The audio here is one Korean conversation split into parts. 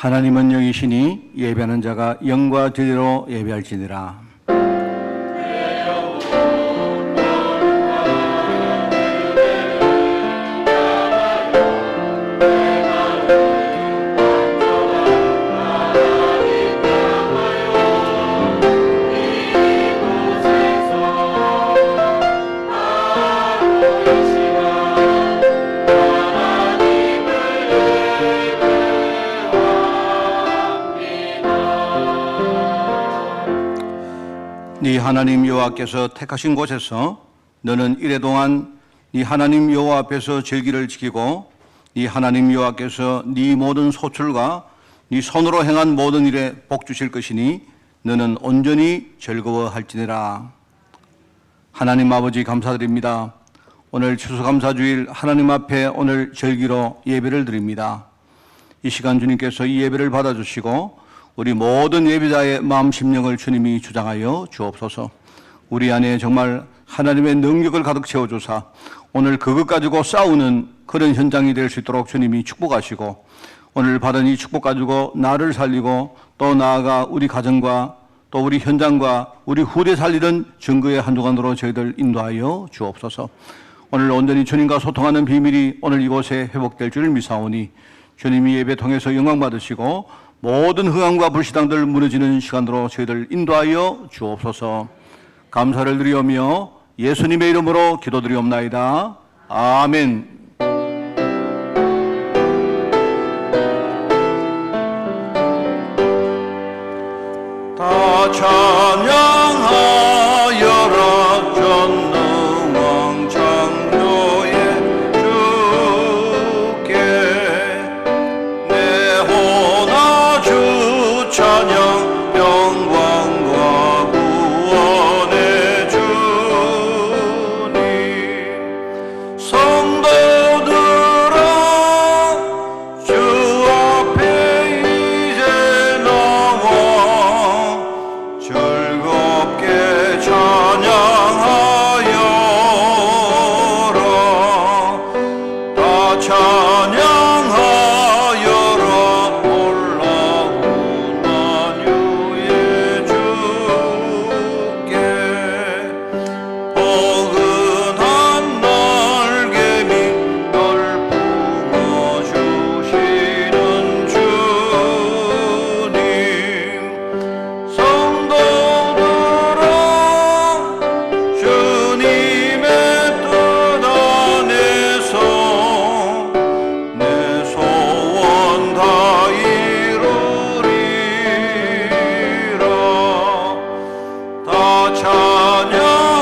하나님은 영이시니 예배하는 자가 영과 진리로 예배할지니라. 네 하나님 여호와께서 택하신 곳에서 너는 이래동안 네 하나님 여호와 앞에서 절기를 지키고 네 하나님 여호와께서 네 모든 소출과 네 손으로 행한 모든 일에 복 주실 것이니 너는 온전히 즐거워할지니라. 하나님 아버지 감사드립니다. 오늘 추수감사주일 하나님 앞에 오늘 절기로 예배를 드립니다. 이 시간 주님께서 이 예배를 받아주시고 우리 모든 예배자의 마음 심령을 주님이 주장하여 주옵소서. 우리 안에 정말 하나님의 능력을 가득 채워주사 오늘 그것 가지고 싸우는 그런 현장이 될 수 있도록 주님이 축복하시고 오늘 받은 이 축복 가지고 나를 살리고 또 나아가 우리 가정과 또 우리 현장과 우리 후대 살리는 증거의 한 주간으로 저희들 인도하여 주옵소서. 오늘 온전히 주님과 소통하는 비밀이 오늘 이곳에 회복될 줄 믿사오니 주님이 예배 통해서 영광 받으시고 모든 흥함과 불신앙들 무너지는 시간으로 저희들 인도하여 주옵소서. 감사를 드리오며 예수님의 이름으로 기도드리옵나이다. 아멘. 다 찬양하여라 전능왕 창조의 주께 내 호나 주 찬양 영광과 구원의 주님 성도들아 주 앞에 이제 나와 즐겁게 찬양하여라. 다 찬양하여라. 올라온 만유의 주께 포근한 날개 밑 널 품어주시는 주님 성도들아 주님의 뜻 안에서 내 소원 다 이루리라. 다 찬양하여라.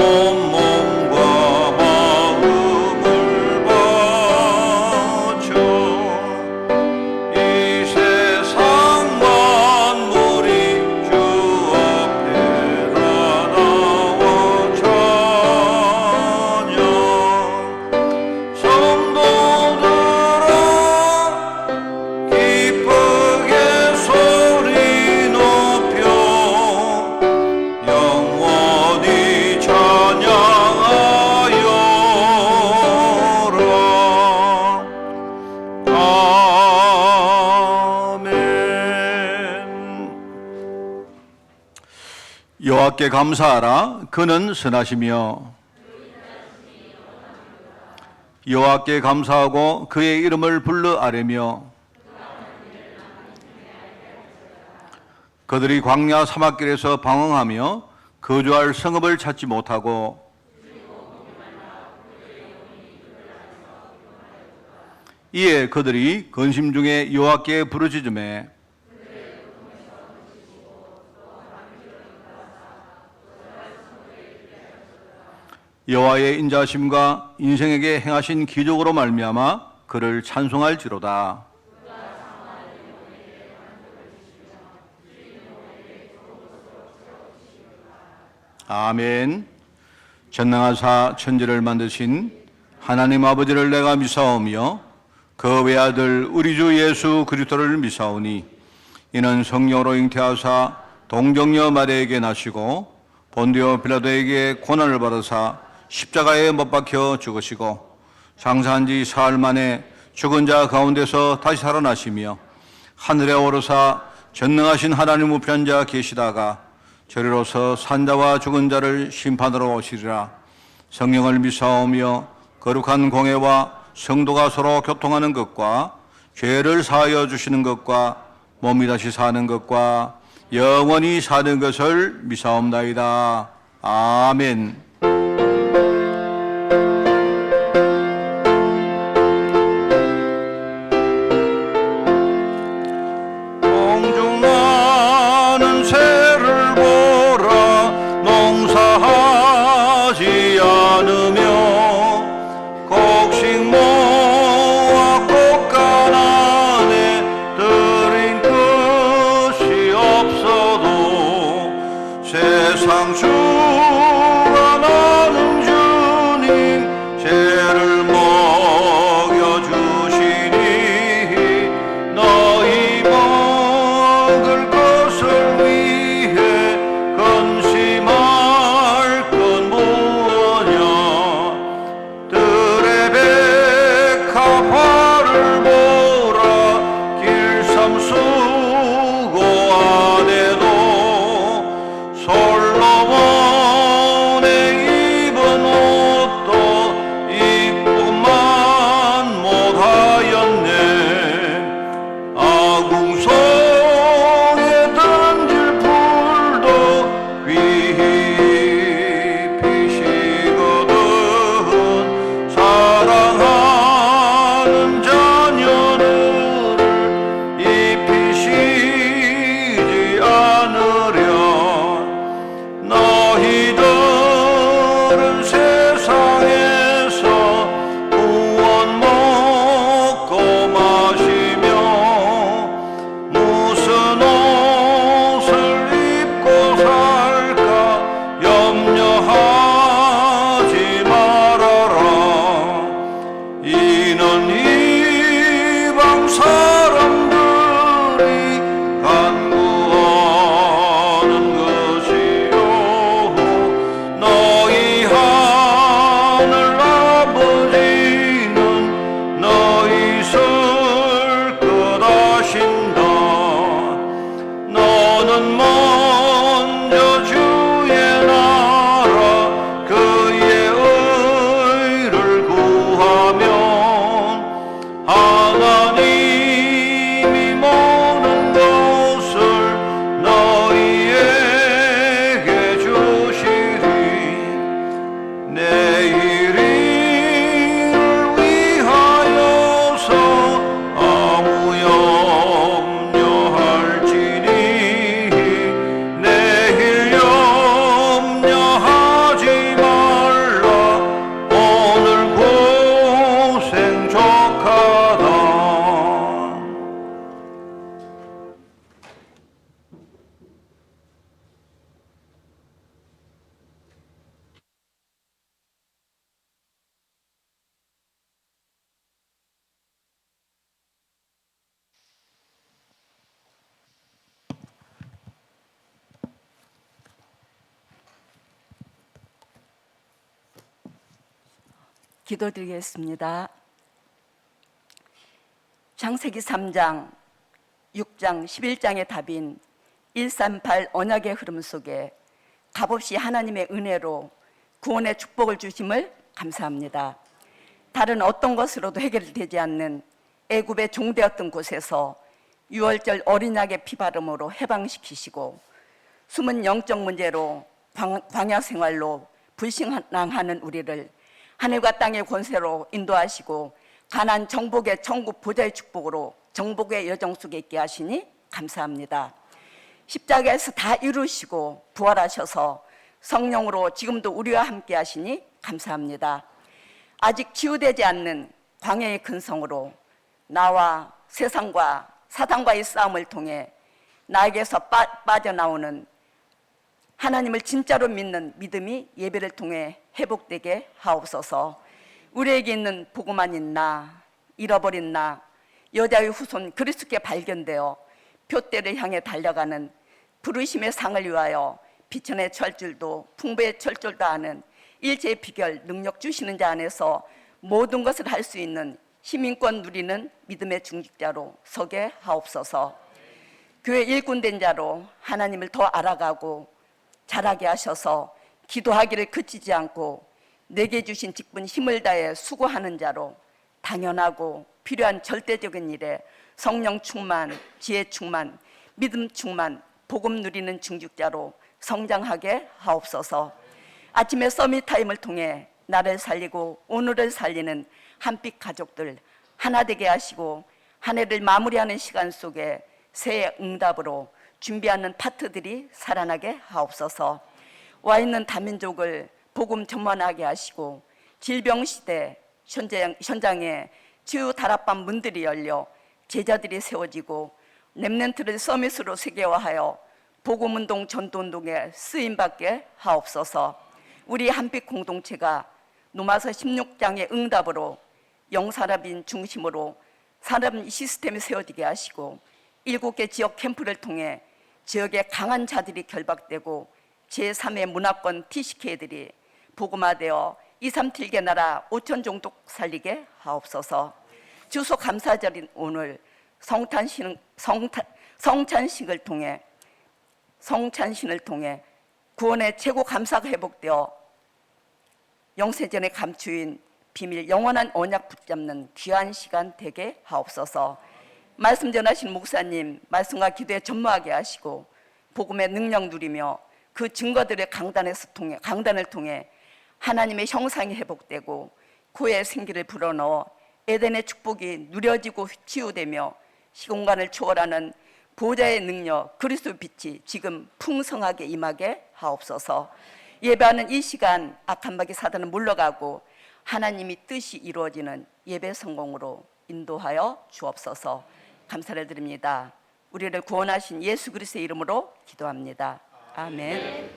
온몸과 마음을 바쳐 이 세상 만물이 주 앞에 다 나와 찬양 성도들아 기쁘게 소리 높여 영원히 찬양하여라. 아멘. 여호와께 감사하라. 그는 선하시며 여호와께 감사하고 그의 이름을 불러 아뢰며 그들이 광야 사막길에서 방황하며 거주할 성읍을 찾지 못하고 이에 그들이 근심 중에 여호와께 부르짖음에 여호와의 인자심과 인생에게 행하신 기적으로 말미암아 그를 찬송할지로다. 아멘. 전능하사 천지를 만드신 하나님 아버지를 내가 미사오며 그 외아들 우리 주 예수 그리스도를 미사오니 이는 성령으로 잉태하사 동정녀 마리아에게 나시고 본디오 빌라도에게 고난을 받으사 십자가에 못 박혀 죽으시고 장사한 지 사흘 만에 죽은 자 가운데서 다시 살아나시며 하늘에 오르사 전능하신 하나님 우편 자 계시다가 저리로서 산자와 죽은 자를 심판하러 오시리라. 성령을 믿사오며 거룩한 공회와 성도가 서로 교통하는 것과 죄를 사하여 주시는 것과 몸이 다시 사는 것과 영원히 사는 것을 믿사옵나이다. 아멘. 공중나는 새를 보라. 농사하지 않으며 곡식 모아 꽃간 안에 들인 것이 없어도 세상 주가 나는 주님 죄를 먹여주시니 너희 먹을 것을 위해 근심할 건 무엇이냐. 들의 백합화를 보라. 길쌈 수고 안에도 솔로몬의 입은 옷도 입고만 못하였네. 아궁성에 던질 풀도 귀히 피시거든. 사랑하는 자녀들을 입히시지 않으랴. 너희들은 세상에서 구원 먹고 마시며 무슨 옷을 입고 살까 염려하지 말아라. 이는 이방 사람들이 간구하는 것이요 너희 하늘 아버지는 너희 쓸 것 아신다. 너는 먼저 주의 나라 그의 의를 구하면 하나님이 모든 것을 너희에게 주시리. 내일을 위하여서 아무 염려할지니 내일 염려하지 말라. 오늘 고생 족하다. 기도드리겠습니다. 창세기 3장, 6장, 11장의 답인 138 언약의 흐름 속에 값없이 하나님의 은혜로 구원의 축복을 주심을 감사합니다. 다른 어떤 것으로도 해결되지 않는 애굽의 종되었던 곳에서 유월절 어린 양의 피바름으로 해방시키시고 숨은 영적 문제로 광야 생활로 불신앙하는 우리를 하늘과 땅의 권세로 인도하시고 가나안 정복의 천국 보좌의 축복으로 정복의 여정 속에 있게 하시니 감사합니다. 십자가에서 다 이루시고 부활하셔서 성령으로 지금도 우리와 함께 하시니 감사합니다. 아직 치유되지 않는 광야의 근성으로 나와 세상과 사단과의 싸움을 통해 나에게서 빠져나오는 하나님을 진짜로 믿는 믿음이 예배를 통해 회복되게 하옵소서. 우리에게 있는 보고만 있나 잃어버린 나 여자의 후손 그리스도께 발견되어 표대를 향해 달려가는 부르심의 상을 위하여 비천의 철줄도 풍부의 철줄도 아는 일체의 비결 능력 주시는 자 안에서 모든 것을 할 수 있는 시민권 누리는 믿음의 중직자로 서게 하옵소서. 교회 일꾼된 자로 하나님을 더 알아가고 자라게 하셔서 기도하기를 그치지 않고 내게 주신 직분 힘을 다해 수고하는 자로 당연하고 필요한 절대적인 일에 성령 충만, 지혜 충만, 믿음 충만, 복음 누리는 중직자로 성장하게 하옵소서. 아침에 서밋 타임을 통해 나를 살리고 오늘을 살리는 한빛 가족들 하나 되게 하시고 한 해를 마무리하는 시간 속에 새해 응답으로 준비하는 파트들이 살아나게 하옵소서. 와 있는 다민족을 복음 전만하게 하시고 질병시대 현장에 치유 다락방 문들이 열려 제자들이 세워지고 렘넌트를 서밋으로 세계화하여 복음운동 전도운동에 쓰임받게 하옵소서. 우리 한빛 공동체가 로마서 16장의 응답으로 영산업인 중심으로 산업 시스템이 세워지게 하시고 7개 지역 캠프를 통해 지역의 강한 자들이 결박되고 제3의 문화권 TCK들이 복음화되어 2, 3 til개 나라 5천 종족 살리게 하옵소서. 주소 감사절인 오늘 성찬식을 통해 구원의 최고 감사가 회복되어 영세전에 감추인 비밀 영원한 언약 붙잡는 귀한 시간 되게 하옵소서. 말씀 전하신 목사님 말씀과 기도에 전무하게 하시고 복음의 능력 누리며 그 증거들의 강단을 통해 하나님의 형상이 회복되고 구의 생기를 불어넣어 에덴의 축복이 누려지고 치유되며 시공간을 초월하는 보좌의 능력 그리스도 빛이 지금 풍성하게 임하게 하옵소서. 예배하는 이 시간 악한 마귀 사단은 물러가고 하나님이 뜻이 이루어지는 예배 성공으로 인도하여 주옵소서. 감사를 드립니다. 우리를 구원하신 예수 그리스도의 이름으로 기도합니다. 아멘.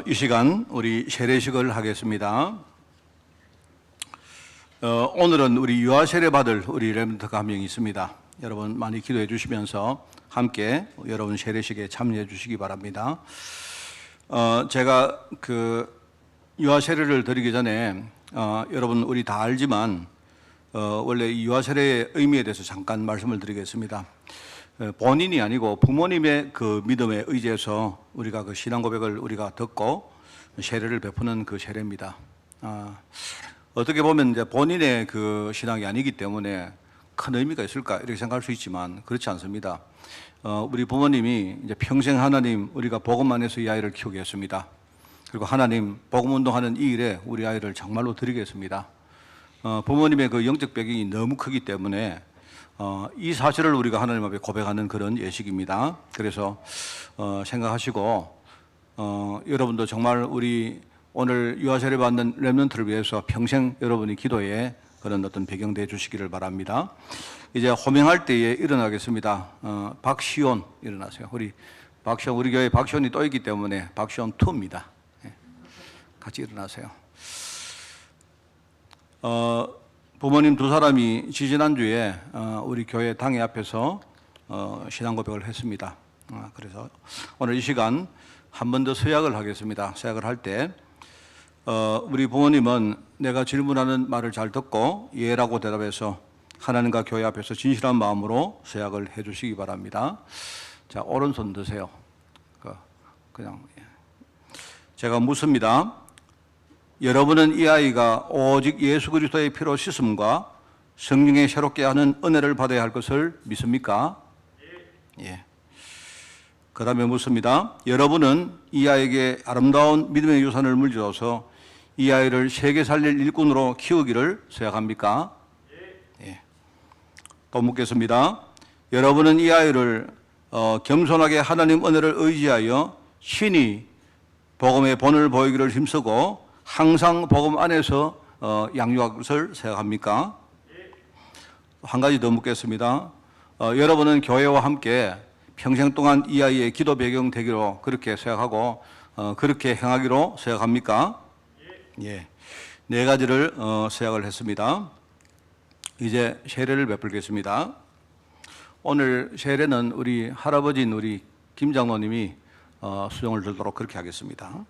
이 시간 우리 세례식을 하겠습니다. 오늘은 우리 유아 세례 받을 우리 렘넌트가 한 명 있습니다. 여러분 많이 기도해 주시면서 함께 여러분 세례식에 참여해 주시기 바랍니다. 제가 그 유아 세례를 드리기 전에 여러분 우리 다 알지만 원래 이 유아 세례의 의미에 대해서 잠깐 말씀을 드리겠습니다. 본인이 아니고 부모님의 그 믿음에 의지해서 우리가 그 신앙 고백을 우리가 듣고 세례를 베푸는 그 세례입니다. 어떻게 보면 이제 본인의 그 신앙이 아니기 때문에 큰 의미가 있을까 이렇게 생각할 수 있지만 그렇지 않습니다. 우리 부모님이 이제 평생 하나님 우리가 복음 안에서 이 아이를 키우겠습니다. 그리고 하나님 복음 운동하는 이 일에 우리 아이를 정말로 드리겠습니다. 부모님의 그 영적 배경이 너무 크기 때문에 이 사실을 우리가 하나님 앞에 고백하는 그런 예식입니다. 그래서 생각하시고 여러분도 정말 우리 오늘 유아 세례 받는 렘넌트를 위해서 평생 여러분이 기도에 그런 어떤 배경 돼 주시기를 바랍니다. 이제 호명할 때에 일어나겠습니다. 박시온 일어나세요. 우리 박시온 우리 교회 박시온이 또 있기 때문에 박시온 2입니다. 같이 일어나세요. 부모님 두 사람이 지지난주에 우리 교회 당회 앞에서 신앙 고백을 했습니다. 그래서 오늘 이 시간 한 번 더 서약을 하겠습니다. 서약을 할 때 우리 부모님은 내가 질문하는 말을 잘 듣고 예라고 대답해서 하나님과 교회 앞에서 진실한 마음으로 서약을 해 주시기 바랍니다. 자, 오른손 드세요. 그냥 제가 묻습니다. 여러분은 이 아이가 오직 예수 그리스도의 피로 씻음과 성령의 새롭게 하는 은혜를 받아야 할 것을 믿습니까? 예. 그 다음에 묻습니다. 여러분은 이 아이에게 아름다운 믿음의 유산을 물려줘서 이 아이를 세계 살릴 일꾼으로 키우기를 생각합니까? 예. 또 묻겠습니다. 여러분은 이 아이를 겸손하게 하나님 은혜를 의지하여 신이 복음의 본을 보이기를 힘쓰고 항상 복음 안에서 양육할 것을 생각합니까? 한 가지 더 묻겠습니다. 여러분은 교회와 함께 평생 동안 이 아이의 기도 배경 되기로 그렇게 생각하고 그렇게 행하기로 생각합니까? 예. 네 가지를 생각을 했습니다. 이제 세례를 베풀겠습니다. 오늘 세례는 우리 할아버지인 우리 김 장로님이 수종을 들도록 그렇게 하겠습니다.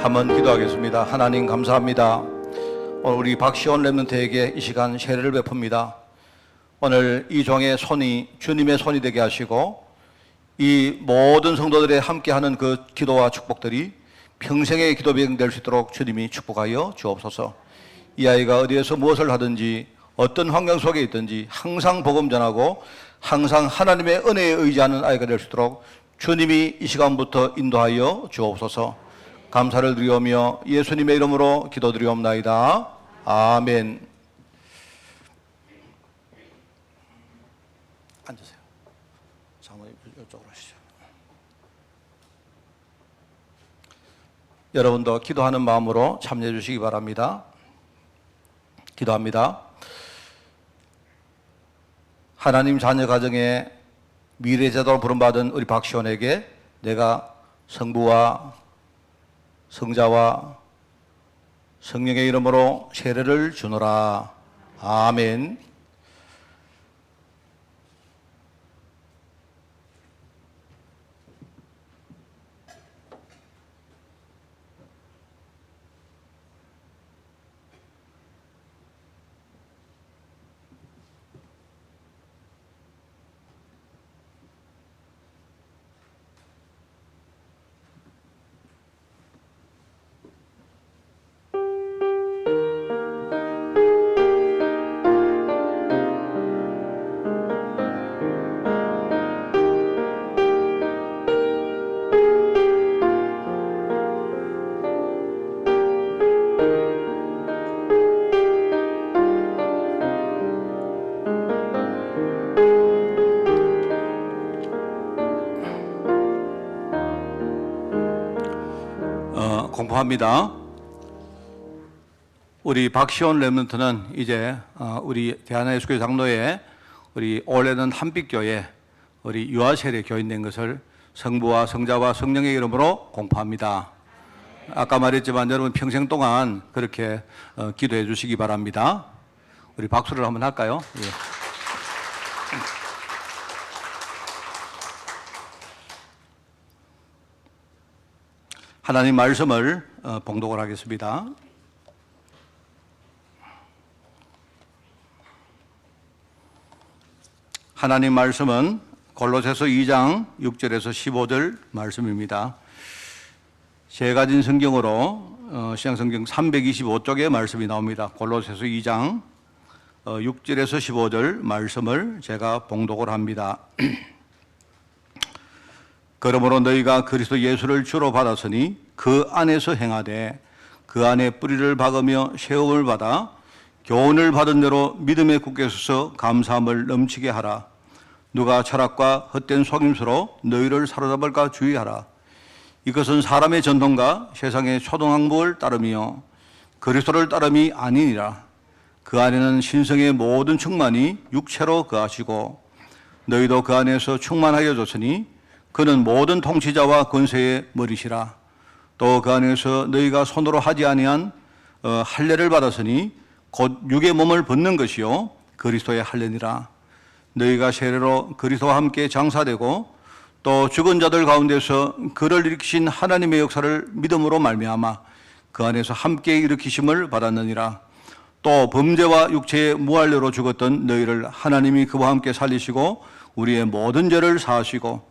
한번 기도하겠습니다. 하나님 감사합니다. 오늘 우리 박시온 렘넌트에게 이 시간 세례를 베풉니다. 오늘 이 종의 손이 주님의 손이 되게 하시고 이 모든 성도들의 함께하는 그 기도와 축복들이 평생의 기도 배경 될 수 있도록 주님이 축복하여 주옵소서. 이 아이가 어디에서 무엇을 하든지 어떤 환경 속에 있든지 항상 복음 전하고 항상 하나님의 은혜에 의지하는 아이가 될 수 있도록 주님이 이 시간부터 인도하여 주옵소서. 감사를 드리오며 예수님의 이름으로 기도드리옵나이다. 아멘. 앉으세요. 사모님 이쪽으로 하시죠. 여러분도 기도하는 마음으로 참여해 주시기 바랍니다. 기도합니다. 하나님 자녀 가정에 미래 제도로 부름받은 우리 박시원에게 내가 성부와 성자와 성령의 이름으로 세례를 주노라. 아멘. 공포합니다. 우리 박시온 렘넌트는 이제 우리 대한예수교회 장로회 우리 올해는 한빛교회 우리 유아세례 교인된 것을 성부와 성자와 성령의 이름으로 공포합니다. 아까 말했지만 여러분 평생 동안 그렇게 기도해 주시기 바랍니다. 우리 박수를 한번 할까요? 예. 하나님 말씀을 봉독을 하겠습니다. 하나님 말씀은 골로새서 2장 6절에서 15절 말씀입니다. 제가 가진 성경으로 신약성경 325쪽의 말씀이 나옵니다. 골로새서 2장 6절에서 15절 말씀을 제가 봉독을 합니다. 그러므로 너희가 그리스도 예수를 주로 받았으니 그 안에서 행하되 그 안에 뿌리를 박으며 세움을 받아 교훈을 받은 대로 믿음에 굳게 서서 감사함을 넘치게 하라. 누가 철학과 헛된 속임수로 너희를 사로잡을까 주의하라. 이것은 사람의 전통과 세상의 초등학문을 따름이요 그리스도를 따름이 아니니라. 그 안에는 신성의 모든 충만이 육체로 거하시고 너희도 그 안에서 충만하여 졌으니 그는 모든 통치자와 권세의 머리시라. 또 그 안에서 너희가 손으로 하지 아니한 할례를 받았으니 곧 육의 몸을 벗는 것이요 그리스도의 할례니라. 너희가 세례로 그리스도와 함께 장사되고 또 죽은 자들 가운데서 그를 일으키신 하나님의 역사를 믿음으로 말미암아 그 안에서 함께 일으키심을 받았느니라. 또 범죄와 육체의 무할례로 죽었던 너희를 하나님이 그와 함께 살리시고 우리의 모든 죄를 사하시고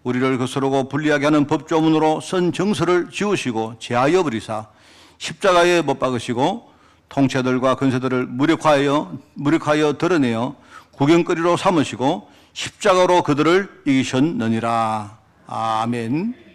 우리를 거스르고 불리하게 하는 법조문으로 쓴 정서를 지우시고 제하여 버리사 십자가에 못 박으시고 통치들과 권세들을 무력하여 드러내어 구경거리로 삼으시고 십자가로 그들을 이기셨느니라. 아멘.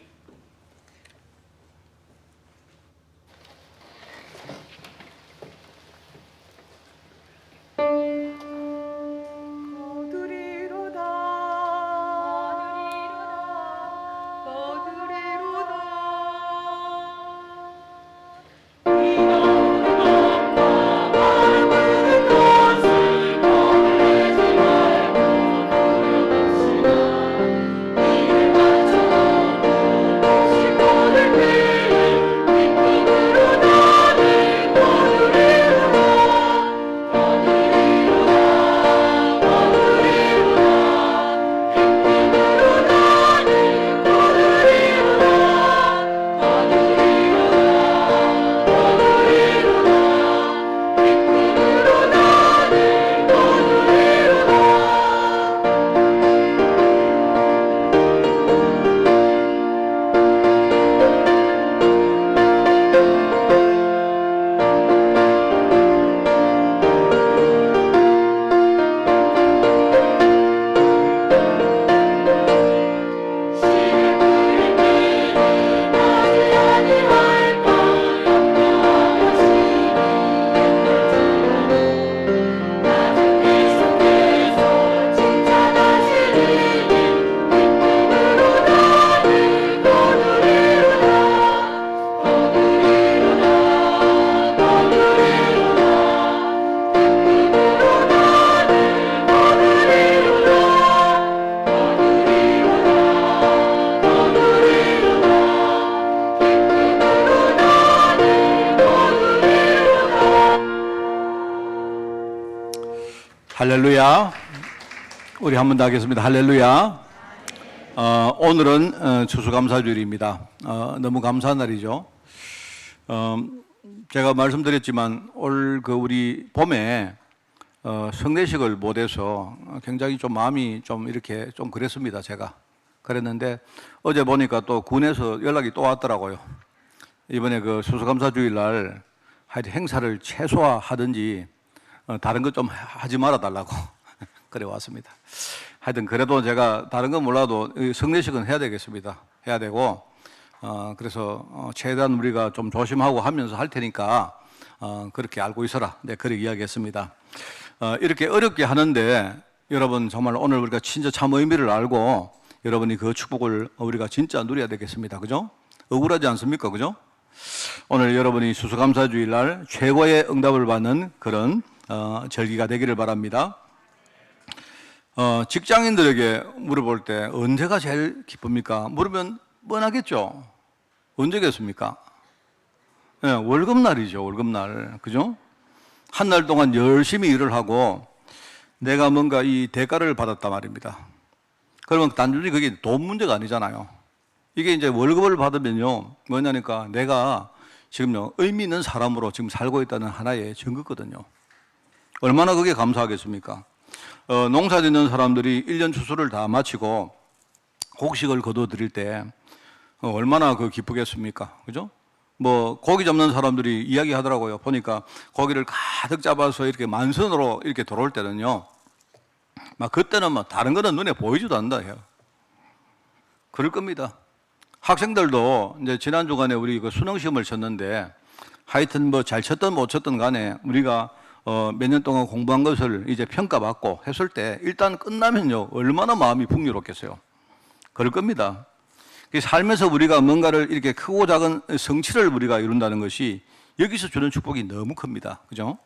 할렐루야. 우리 한 번 더 하겠습니다. 할렐루야. 오늘은 추수감사주일입니다. 너무 감사한 날이죠. 제가 말씀드렸지만 올 우리 봄에 성례식을 못해서 굉장히 좀 마음이 좀 이렇게 좀 그랬습니다. 제가 그랬는데 어제 보니까 또 군에서 연락이 또 왔더라고요. 이번에 추수감사주일 날 하여튼 행사를 최소화하든지 다른 것 좀 하지 말아 달라고 그래 왔습니다. 하여튼 그래도 제가 다른 건 몰라도 성례식은 해야 되겠습니다. 해야 되고 그래서 최대한 우리가 좀 조심하고 하면서 할 테니까 그렇게 알고 있어라. 네, 그렇게 이야기했습니다. 이렇게 어렵게 하는데 여러분 정말 오늘 우리가 진짜 참 의미를 알고 여러분이 그 축복을 우리가 진짜 누려야 되겠습니다. 그죠? 억울하지 않습니까? 그죠? 오늘 여러분이 추수감사주일 날 최고의 응답을 받는 그런 절기가 되기를 바랍니다. 직장인들에게 물어볼 때 언제가 제일 기쁩니까? 물으면 뻔하겠죠. 언제겠습니까? 네, 월급날이죠. 월급날. 그죠? 한 날 동안 열심히 일을 하고 내가 뭔가 이 대가를 받았단 말입니다. 그러면 단순히 그게 돈 문제가 아니잖아요. 이게 이제 월급을 받으면요, 뭐냐니까 내가 지금요, 의미 있는 사람으로 지금 살고 있다는 하나의 증거거든요. 얼마나 그게 감사하겠습니까? 농사 짓는 사람들이 1년 추수를 다 마치고 곡식을 거둬들일 때 얼마나 기쁘겠습니까? 그죠? 고기 잡는 사람들이 이야기 하더라고요. 보니까 고기를 가득 잡아서 이렇게 만선으로 이렇게 들어올 때는요, 그때는 다른 거는 눈에 보이지도 않는다 해요. 그럴 겁니다. 학생들도 이제 지난 주간에 우리 그 수능 시험을 쳤는데 하여튼 뭐 잘 쳤든 못 쳤든 간에 우리가 몇 년 동안 공부한 것을 이제 평가받고 했을 때 일단 끝나면요 얼마나 마음이 풍요롭겠어요. 그럴 겁니다. 살면서 우리가 뭔가를 이렇게 크고 작은 성취를 우리가 이룬다는 것이 여기서 주는 축복이 너무 큽니다. 그죠?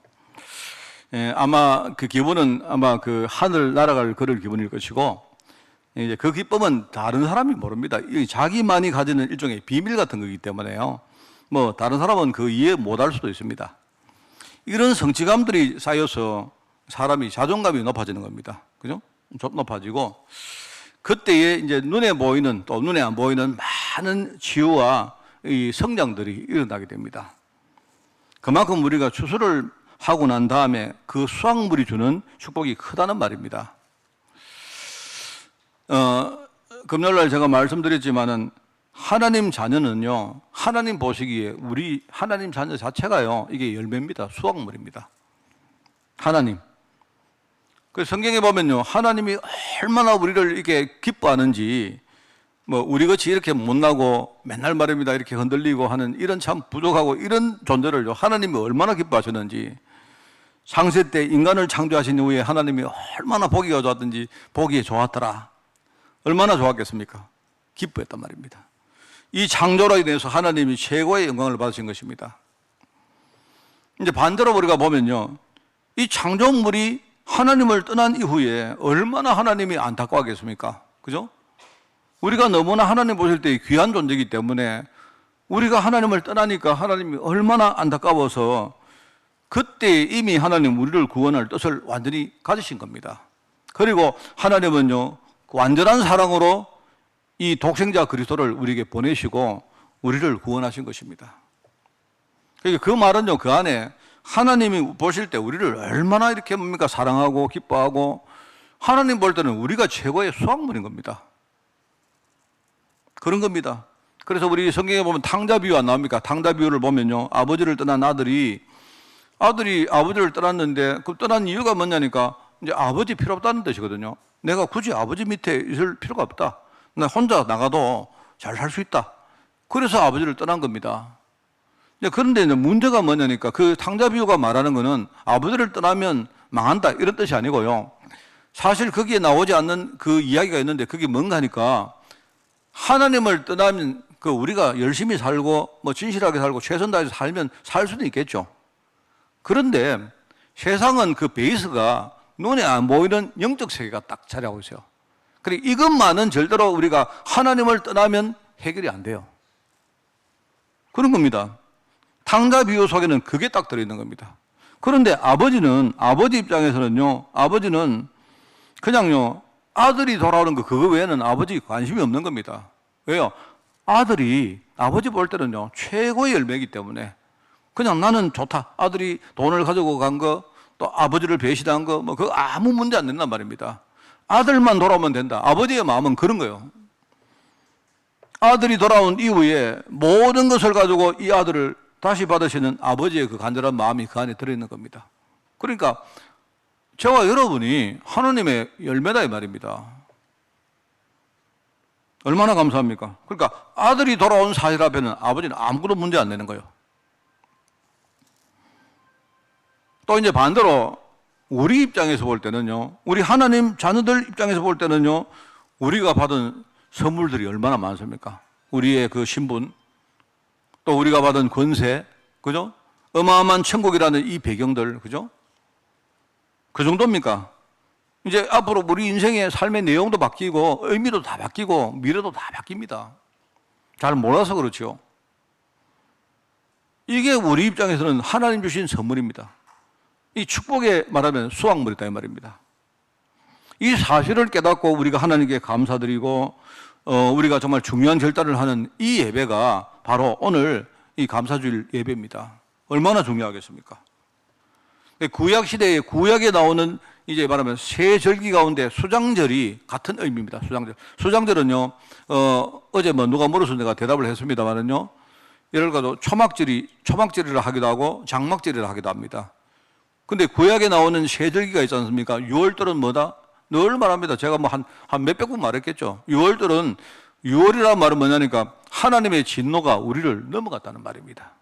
예, 아마 그 기분은 아마 그 하늘 날아갈 그럴 기분일 것이고 이제 그 기쁨은 다른 사람이 모릅니다. 자기만이 가지는 일종의 비밀 같은 거기 때문에요. 뭐 다른 사람은 그 이해 못할 수도 있습니다. 이런 성취감들이 쌓여서 사람이 자존감이 높아지는 겁니다. 그죠? 좀 높아지고 그때에 이제 눈에 보이는 또 눈에 안 보이는 많은 치유와 이 성장들이 일어나게 됩니다. 그만큼 우리가 추수를 하고 난 다음에 그 수확물이 주는 축복이 크다는 말입니다. 금요일날 제가 말씀드렸지만은 하나님 자녀는요, 하나님 보시기에 우리 하나님 자녀 자체가요, 이게 열매입니다. 수확물입니다. 하나님. 그 성경에 보면요, 하나님이 얼마나 우리를 이렇게 기뻐하는지, 뭐 우리같이 이렇게 못나고 맨날 말입니다 이렇게 흔들리고 하는 이런 참 부족하고 이런 존재를요, 하나님이 얼마나 기뻐하셨는지, 창세 때 인간을 창조하신 이후에 하나님이 얼마나 보기가 좋았든지 보기에 좋았더라. 얼마나 좋았겠습니까? 기뻐했단 말입니다. 이 창조로 인해서 하나님이 최고의 영광을 받으신 것입니다. 이제 반대로 우리가 보면요, 이 창조물이 하나님을 떠난 이후에 얼마나 하나님이 안타까워하겠습니까? 그죠? 우리가 너무나 하나님 보실 때 귀한 존재이기 때문에 우리가 하나님을 떠나니까 하나님이 얼마나 안타까워서 그때 이미 하나님 우리를 구원할 뜻을 완전히 가지신 겁니다. 그리고 하나님은요, 완전한 사랑으로 이 독생자 그리스도를 우리에게 보내시고 우리를 구원하신 것입니다. 그러니까 그 말은요, 그 안에 하나님이 보실 때 우리를 얼마나 이렇게 뭡니까 사랑하고 기뻐하고 하나님 볼 때는 우리가 최고의 수확물인 겁니다. 그런 겁니다. 그래서 우리 성경에 보면 탕자 비유 안 나옵니까? 탕자 비유를 보면요, 아버지를 떠난 아들이 아버지를 떠났는데 그 떠난 이유가 뭐냐니까 이제 아버지 필요 없다는 뜻이거든요. 내가 굳이 아버지 밑에 있을 필요가 없다. 나 혼자 나가도 잘 살 수 있다. 그래서 아버지를 떠난 겁니다. 그런데 이제 문제가 뭐냐니까 그 탕자 비유가 말하는 거는 아버지를 떠나면 망한다 이런 뜻이 아니고요. 사실 거기에 나오지 않는 그 이야기가 있는데 그게 뭔가 하니까 하나님을 떠나면 그 우리가 열심히 살고 뭐 진실하게 살고 최선 다해서 살면 살 수는 있겠죠. 그런데 세상은 그 베이스가 눈에 안 보이는 영적 세계가 딱 자리하고 있어요. 그리고 이것만은 절대로 우리가 하나님을 떠나면 해결이 안 돼요. 그런 겁니다. 탕자 비유 속에는 그게 딱 들어있는 겁니다. 그런데 아버지 입장에서는요, 아버지는 그냥요, 아들이 돌아오는 거 그거 외에는 아버지 관심이 없는 겁니다. 왜요? 아들이 아버지 볼 때는요, 최고의 열매이기 때문에 그냥 나는 좋다. 아들이 돈을 가지고 간 거, 또 아버지를 배신한 거, 뭐 그거 아무 문제 안 된단 말입니다. 아들만 돌아오면 된다. 아버지의 마음은 그런 거예요. 아들이 돌아온 이후에 모든 것을 가지고 이 아들을 다시 받으시는 아버지의 그 간절한 마음이 그 안에 들어있는 겁니다. 그러니까 저와 여러분이 하나님의 열매다 이 말입니다. 얼마나 감사합니까? 그러니까 아들이 돌아온 사실 앞에는 아버지는 아무것도 문제 안 내는 거예요. 또 이제 반대로 우리 입장에서 볼 때는요, 우리 하나님 자녀들 입장에서 볼 때는요, 우리가 받은 선물들이 얼마나 많습니까? 우리의 그 신분, 또 우리가 받은 권세, 그죠? 어마어마한 천국이라는 이 배경들, 그죠? 그 정도입니까? 이제 앞으로 우리 인생의 삶의 내용도 바뀌고, 의미도 다 바뀌고, 미래도 다 바뀝니다. 잘 몰라서 그렇죠. 이게 우리 입장에서는 하나님 주신 선물입니다. 이 축복에 말하면 수확물이다 이 말입니다. 이 사실을 깨닫고 우리가 하나님께 감사드리고 우리가 정말 중요한 결단을 하는 이 예배가 바로 오늘 이 감사주일 예배입니다. 얼마나 중요하겠습니까? 구약 시대에 구약에 나오는 이제 말하면 세 절기 가운데 수장절이 같은 의미입니다. 수장절은요, 어제 뭐 누가 물어서 내가 대답을 했습니다만은요, 예를 들어 초막절이라 하기도 하고 장막절이라 하기도 합니다. 근데 구약에 나오는 세 절기가 있지 않습니까? 6월절은 뭐다? 늘 말합니다. 제가 뭐 한 몇백 번 말했겠죠. 6월절은 유월이라는 말은 뭐냐니까 하나님의 진노가 우리를 넘어갔다는 말입니다.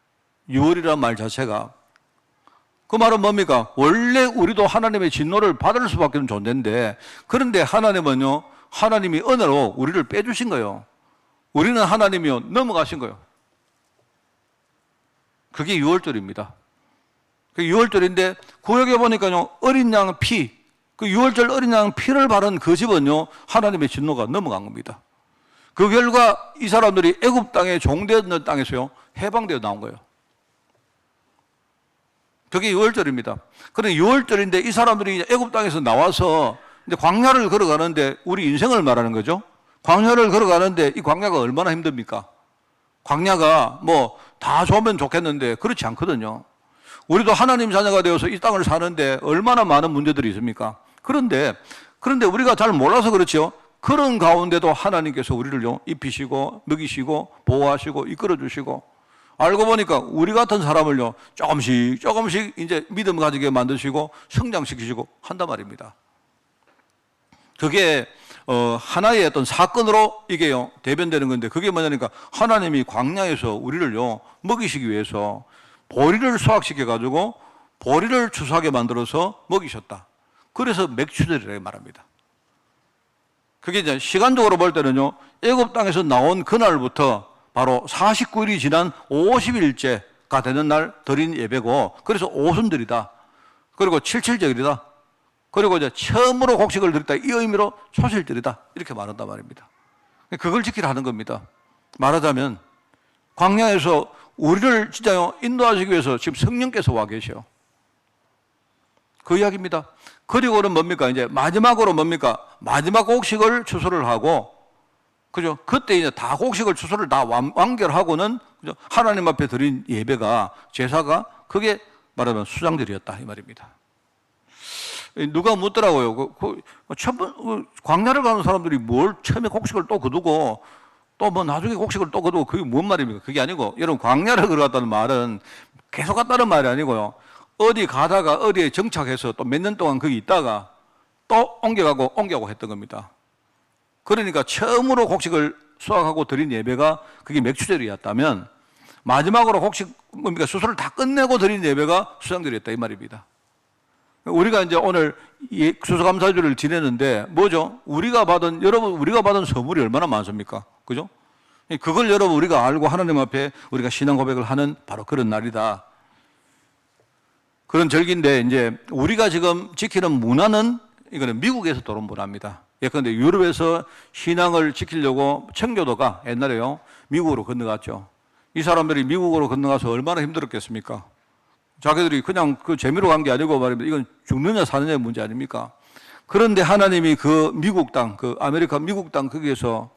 유월이라는 말 자체가 그 말은 뭡니까? 원래 우리도 하나님의 진노를 받을 수밖에 없는 존재인데 그런데 하나님은요, 하나님이 은혜로 우리를 빼주신 거예요. 우리는 하나님이요 넘어가신 거예요. 그게 유월절입니다. 그 유월절인데 구역에 보니까요 어린 양 피, 그 유월절 어린 양 피를 바른 그 집은요 하나님의 진노가 넘어간 겁니다. 그 결과 이 사람들이 애굽 땅에 종되었던 땅에서요 해방되어 나온 거예요. 그게 유월절입니다. 그런데 유월절인데 이 사람들이 이제 애굽 땅에서 나와서 이제 광야를 걸어가는데 우리 인생을 말하는 거죠. 광야를 걸어가는데 이 광야가 얼마나 힘듭니까? 광야가 뭐 다 좋으면 좋겠는데 그렇지 않거든요. 우리도 하나님 자녀가 되어서 이 땅을 사는데 얼마나 많은 문제들이 있습니까? 그런데 우리가 잘 몰라서 그렇죠. 그런 가운데도 하나님께서 우리를요 입히시고 먹이시고 보호하시고 이끌어 주시고 알고 보니까 우리 같은 사람을요 조금씩 이제 믿음 가지게 만드시고 성장시키시고 한단 말입니다. 그게 하나의 어떤 사건으로 이게요 대변되는 건데 그게 뭐냐니까 하나님이 광야에서 우리를요 먹이시기 위해서 보리를 수확시켜 가지고 보리를 추수하게 만들어서 먹이셨다. 그래서 맥추절이라고 말합니다. 그게 이제 시간적으로 볼 때는요 애굽 땅에서 나온 그날부터 바로 49일이 지난 50일째가 되는 날 드린 예배고 그래서 오순절이다. 그리고 칠칠절이다. 그리고 이제 처음으로 곡식을 드렸다. 이 의미로 초실절이다. 이렇게 말한단 말입니다. 그걸 지키라는 겁니다. 말하자면 광야에서 우리를 진짜요 인도하시기 위해서 지금 성령께서 와 계셔요. 그 이야기입니다. 그리고는 뭡니까? 이제 마지막으로 뭡니까? 마지막 곡식을 추수를 하고 그죠? 그때 이제 다 곡식을 추수를 다 완결하고는 그죠? 하나님 앞에 드린 예배가 제사가 그게 말하면 수장절이었다 이 말입니다. 누가 묻더라고요. 광야를 가는 사람들이 뭘 처음에 곡식을 또 거두고 또 뭐 나중에 곡식을 또 거두고 그게 뭔 말입니까? 그게 아니고 여러분 광야를 걸어갔다는 말은 계속 갔다는 말이 아니고요. 어디 가다가 어디에 정착해서 또 몇 년 동안 거기 있다가 또 옮겨가고 했던 겁니다. 그러니까 처음으로 곡식을 수확하고 드린 예배가 그게 맥추절이었다면 마지막으로 곡식 뭡니까? 수술을 다 끝내고 드린 예배가 수장절이었다 이 말입니다. 우리가 이제 오늘 추수감사주를 지내는데 뭐죠? 우리가 받은 선물이 얼마나 많습니까? 그죠? 그걸 여러분 우리가 알고 하나님 앞에 우리가 신앙 고백을 하는 바로 그런 날이다. 그런 절기인데 이제 우리가 지금 지키는 문화는 이거는 미국에서 들어온 문화입니다. 예컨대 유럽에서 신앙을 지키려고 청교도가 옛날에요 미국으로 건너갔죠. 이 사람들이 미국으로 건너가서 얼마나 힘들었겠습니까? 자기들이 그냥 그 재미로 간 게 아니고 말입니다. 이건 죽느냐 사느냐의 문제 아닙니까? 그런데 하나님이 그 미국 땅, 그 아메리카 미국 땅 거기에서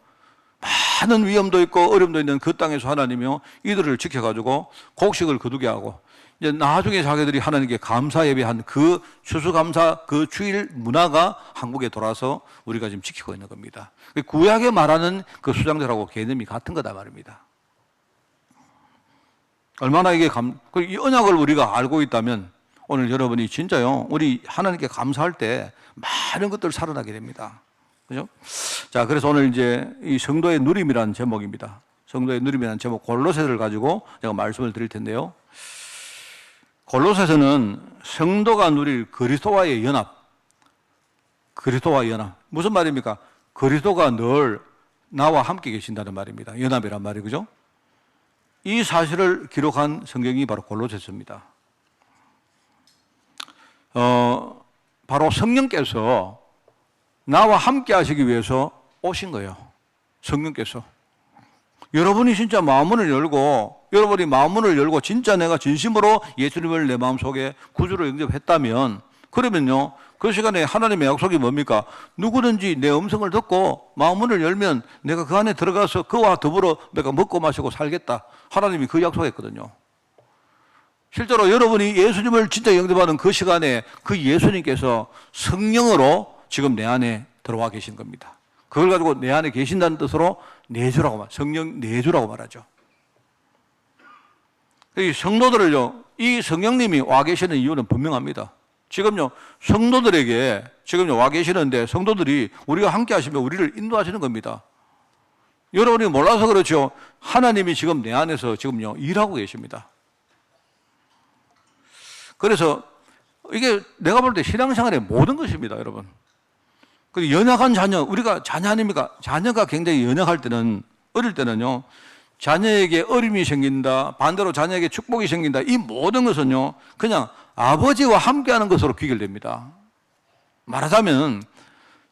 많은 위험도 있고 어려움도 있는 그 땅에서 하나님이요 이들을 지켜가지고 곡식을 거두게 하고 이제 나중에 자기들이 하나님께 감사 예배한 그 추수감사 그 주일 문화가 한국에 돌아서 우리가 지금 지키고 있는 겁니다. 구약에 말하는 그 수장절하고 개념이 같은 거다 말입니다. 얼마나 이게 이 언약을 우리가 알고 있다면 오늘 여러분이 진짜요 우리 하나님께 감사할 때 많은 것들 살아나게 됩니다. 그죠? 자, 그래서 오늘 이제 이 성도의 누림이라는 제목입니다. 성도의 누림이라는 제목 골로새를 가지고 제가 말씀을 드릴 텐데요. 골로새서는 성도가 누릴 그리스도와의 연합. 무슨 말입니까? 그리스도가 늘 나와 함께 계신다는 말입니다. 연합이란 말이 그죠? 이 사실을 기록한 성경이 바로 골로새서입니다. 바로 성령께서 나와 함께 하시기 위해서 오신 거예요. 성령께서. 여러분이 진짜 마음문을 열고 진짜 내가 진심으로 예수님을 내 마음속에 구주로 영접했다면 그러면요 그 시간에 하나님의 약속이 뭡니까? 누구든지 내 음성을 듣고 마음문을 열면 내가 그 안에 들어가서 그와 더불어 내가 먹고 마시고 살겠다. 하나님이 그 약속했거든요. 실제로 여러분이 예수님을 진짜 영접하는 그 시간에 그 예수님께서 성령으로 지금 내 안에 들어와 계신 겁니다. 그걸 가지고 내 안에 계신다는 뜻으로 내주라고 성령 내주라고 말하죠. 이 성도들을요, 이 성령님이 와 계시는 이유는 분명합니다. 지금요, 성도들에게 지금요 와 계시는데 성도들이 우리가 함께 하시면 우리를 인도하시는 겁니다. 여러분이 몰라서 그렇죠. 하나님이 지금 내 안에서 지금요, 일하고 계십니다. 그래서 이게 내가 볼 때 신앙생활의 모든 것입니다, 여러분. 그 연약한 자녀, 우리가 자녀 아닙니까? 자녀가 굉장히 연약할 때는, 어릴 때는요, 자녀에게 어림이 생긴다, 반대로 자녀에게 축복이 생긴다, 이 모든 것은요, 그냥 아버지와 함께하는 것으로 귀결됩니다. 말하자면,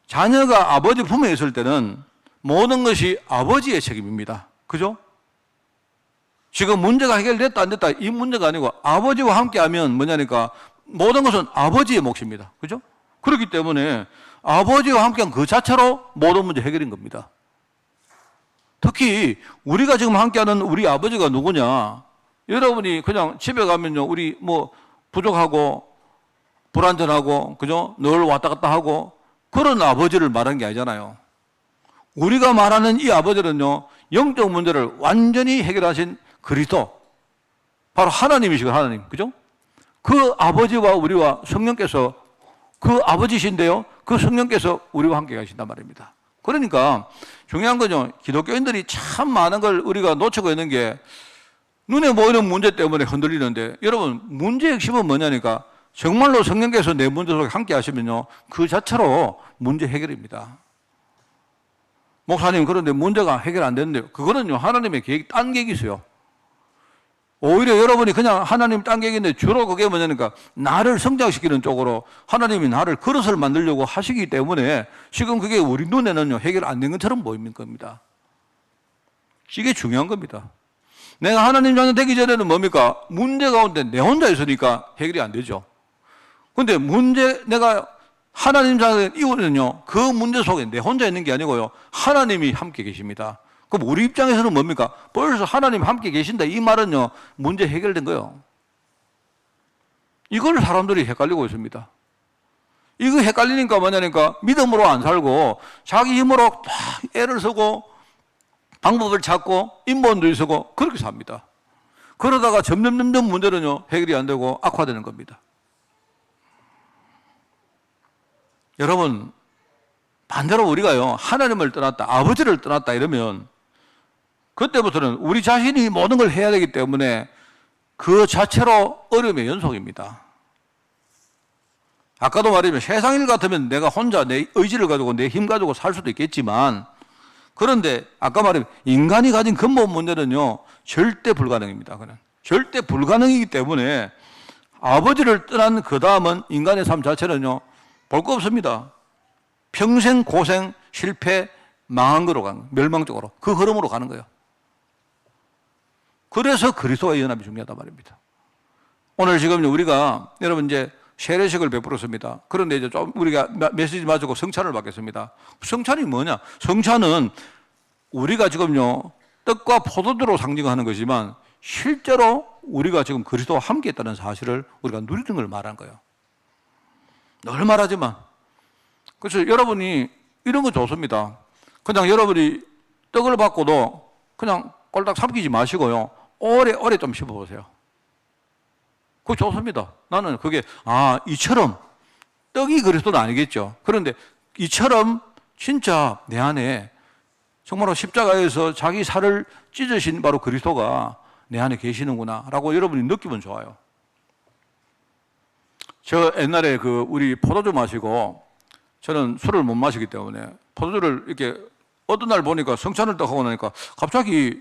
자녀가 아버지 품에 있을 때는 모든 것이 아버지의 책임입니다. 그죠? 지금 문제가 해결됐다, 안 됐다, 이 문제가 아니고 아버지와 함께하면 뭐냐니까 모든 것은 아버지의 몫입니다. 그죠? 그렇기 때문에 아버지와 함께한 그 자체로 모든 문제 해결인 겁니다. 특히 우리가 지금 함께하는 우리 아버지가 누구냐? 여러분이 그냥 집에 가면요, 우리 뭐 부족하고 불안전하고, 그죠? 늘 왔다 갔다 하고 그런 아버지를 말하는 게 아니잖아요. 우리가 말하는 이 아버지는요, 영적 문제를 완전히 해결하신 그리스도, 바로 하나님이시고 하나님, 그죠? 그 아버지와 우리와 성령께서, 그 아버지신데요, 그 성령께서 우리와 함께 가신단 말입니다. 그러니까 중요한 건요, 기독교인들이 참 많은 걸 우리가 놓치고 있는 게, 눈에 보이는 문제 때문에 흔들리는데, 여러분 문제의 핵심은 뭐냐니까 정말로 성령께서 내 문제 속에 함께 하시면요, 그 자체로 문제 해결입니다. 목사님, 그런데 문제가 해결 안 되는데요. 그거는요, 하나님의 계획, 딴 계획이 있어요. 오히려 여러분이 그냥 하나님 딴 계획인데, 주로 그게 뭐냐니까 나를 성장시키는 쪽으로 하나님이 나를 그릇을 만들려고 하시기 때문에 지금 그게 우리 눈에는요, 해결 안 된 것처럼 보이는 겁니다. 이게 중요한 겁니다. 내가 하나님 자녀 되기 전에는 뭡니까? 문제 가운데 내 혼자 있으니까 해결이 안 되죠. 근데 내가 하나님 자녀 이후는요, 그 문제 속에 내 혼자 있는 게 아니고요, 하나님이 함께 계십니다. 그럼 우리 입장에서는 뭡니까? 벌써 하나님 함께 계신다, 이 말은요, 문제 해결된 거예요. 이걸 사람들이 헷갈리고 있습니다. 이거 헷갈리니까 뭐냐니까 믿음으로 안 살고 자기 힘으로 막 애를 쓰고 방법을 찾고 인본주의 쓰고 그렇게 삽니다. 그러다가 점점 문제는요, 해결이 안 되고 악화되는 겁니다. 여러분, 반대로 우리가요, 하나님을 떠났다, 아버지를 떠났다 이러면 그때부터는 우리 자신이 모든 걸 해야 되기 때문에 그 자체로 어려움의 연속입니다. 아까도 말했지만 세상 일 같으면 내가 혼자 내 의지를 가지고 내 힘 가지고 살 수도 있겠지만, 그런데 아까 말했지만 인간이 가진 근본 문제는요, 절대 불가능입니다. 그는 절대 불가능이기 때문에 아버지를 떠난 그 다음은 인간의 삶 자체는요, 볼 거 없습니다. 평생 고생, 실패, 망한 거로 가는 거예요. 멸망 쪽으로. 그 흐름으로 가는 거예요. 그래서 그리스도와의 연합이 중요하단 말입니다. 오늘 지금 우리가 여러분 이제 세례식을 베풀었습니다. 그런데 이제 좀 우리가 메시지 마치고 성찬을 받겠습니다. 성찬이 뭐냐? 성찬은 우리가 지금요, 떡과 포도주로 상징하는 것이지만 실제로 우리가 지금 그리스도와 함께 있다는 사실을 우리가 누리는 걸 말하는 거예요. 늘 말하지만. 그래서 여러분이 이런 거 좋습니다. 그냥 여러분이 떡을 받고도 그냥 꼴딱 삼키지 마시고요, 오래 좀 씹어보세요. 그거 좋습니다. 나는 그게, 이처럼, 떡이 그리스도는 아니겠죠. 그런데 이처럼 진짜 내 안에 정말로 십자가에서 자기 살을 찢으신 바로 그리스도가 내 안에 계시는구나 라고 여러분이 느끼면 좋아요. 저 옛날에 우리 포도주 마시고, 저는 술을 못 마시기 때문에 포도주를 이렇게 어떤 날 보니까 성찬을 딱 하고 나니까 갑자기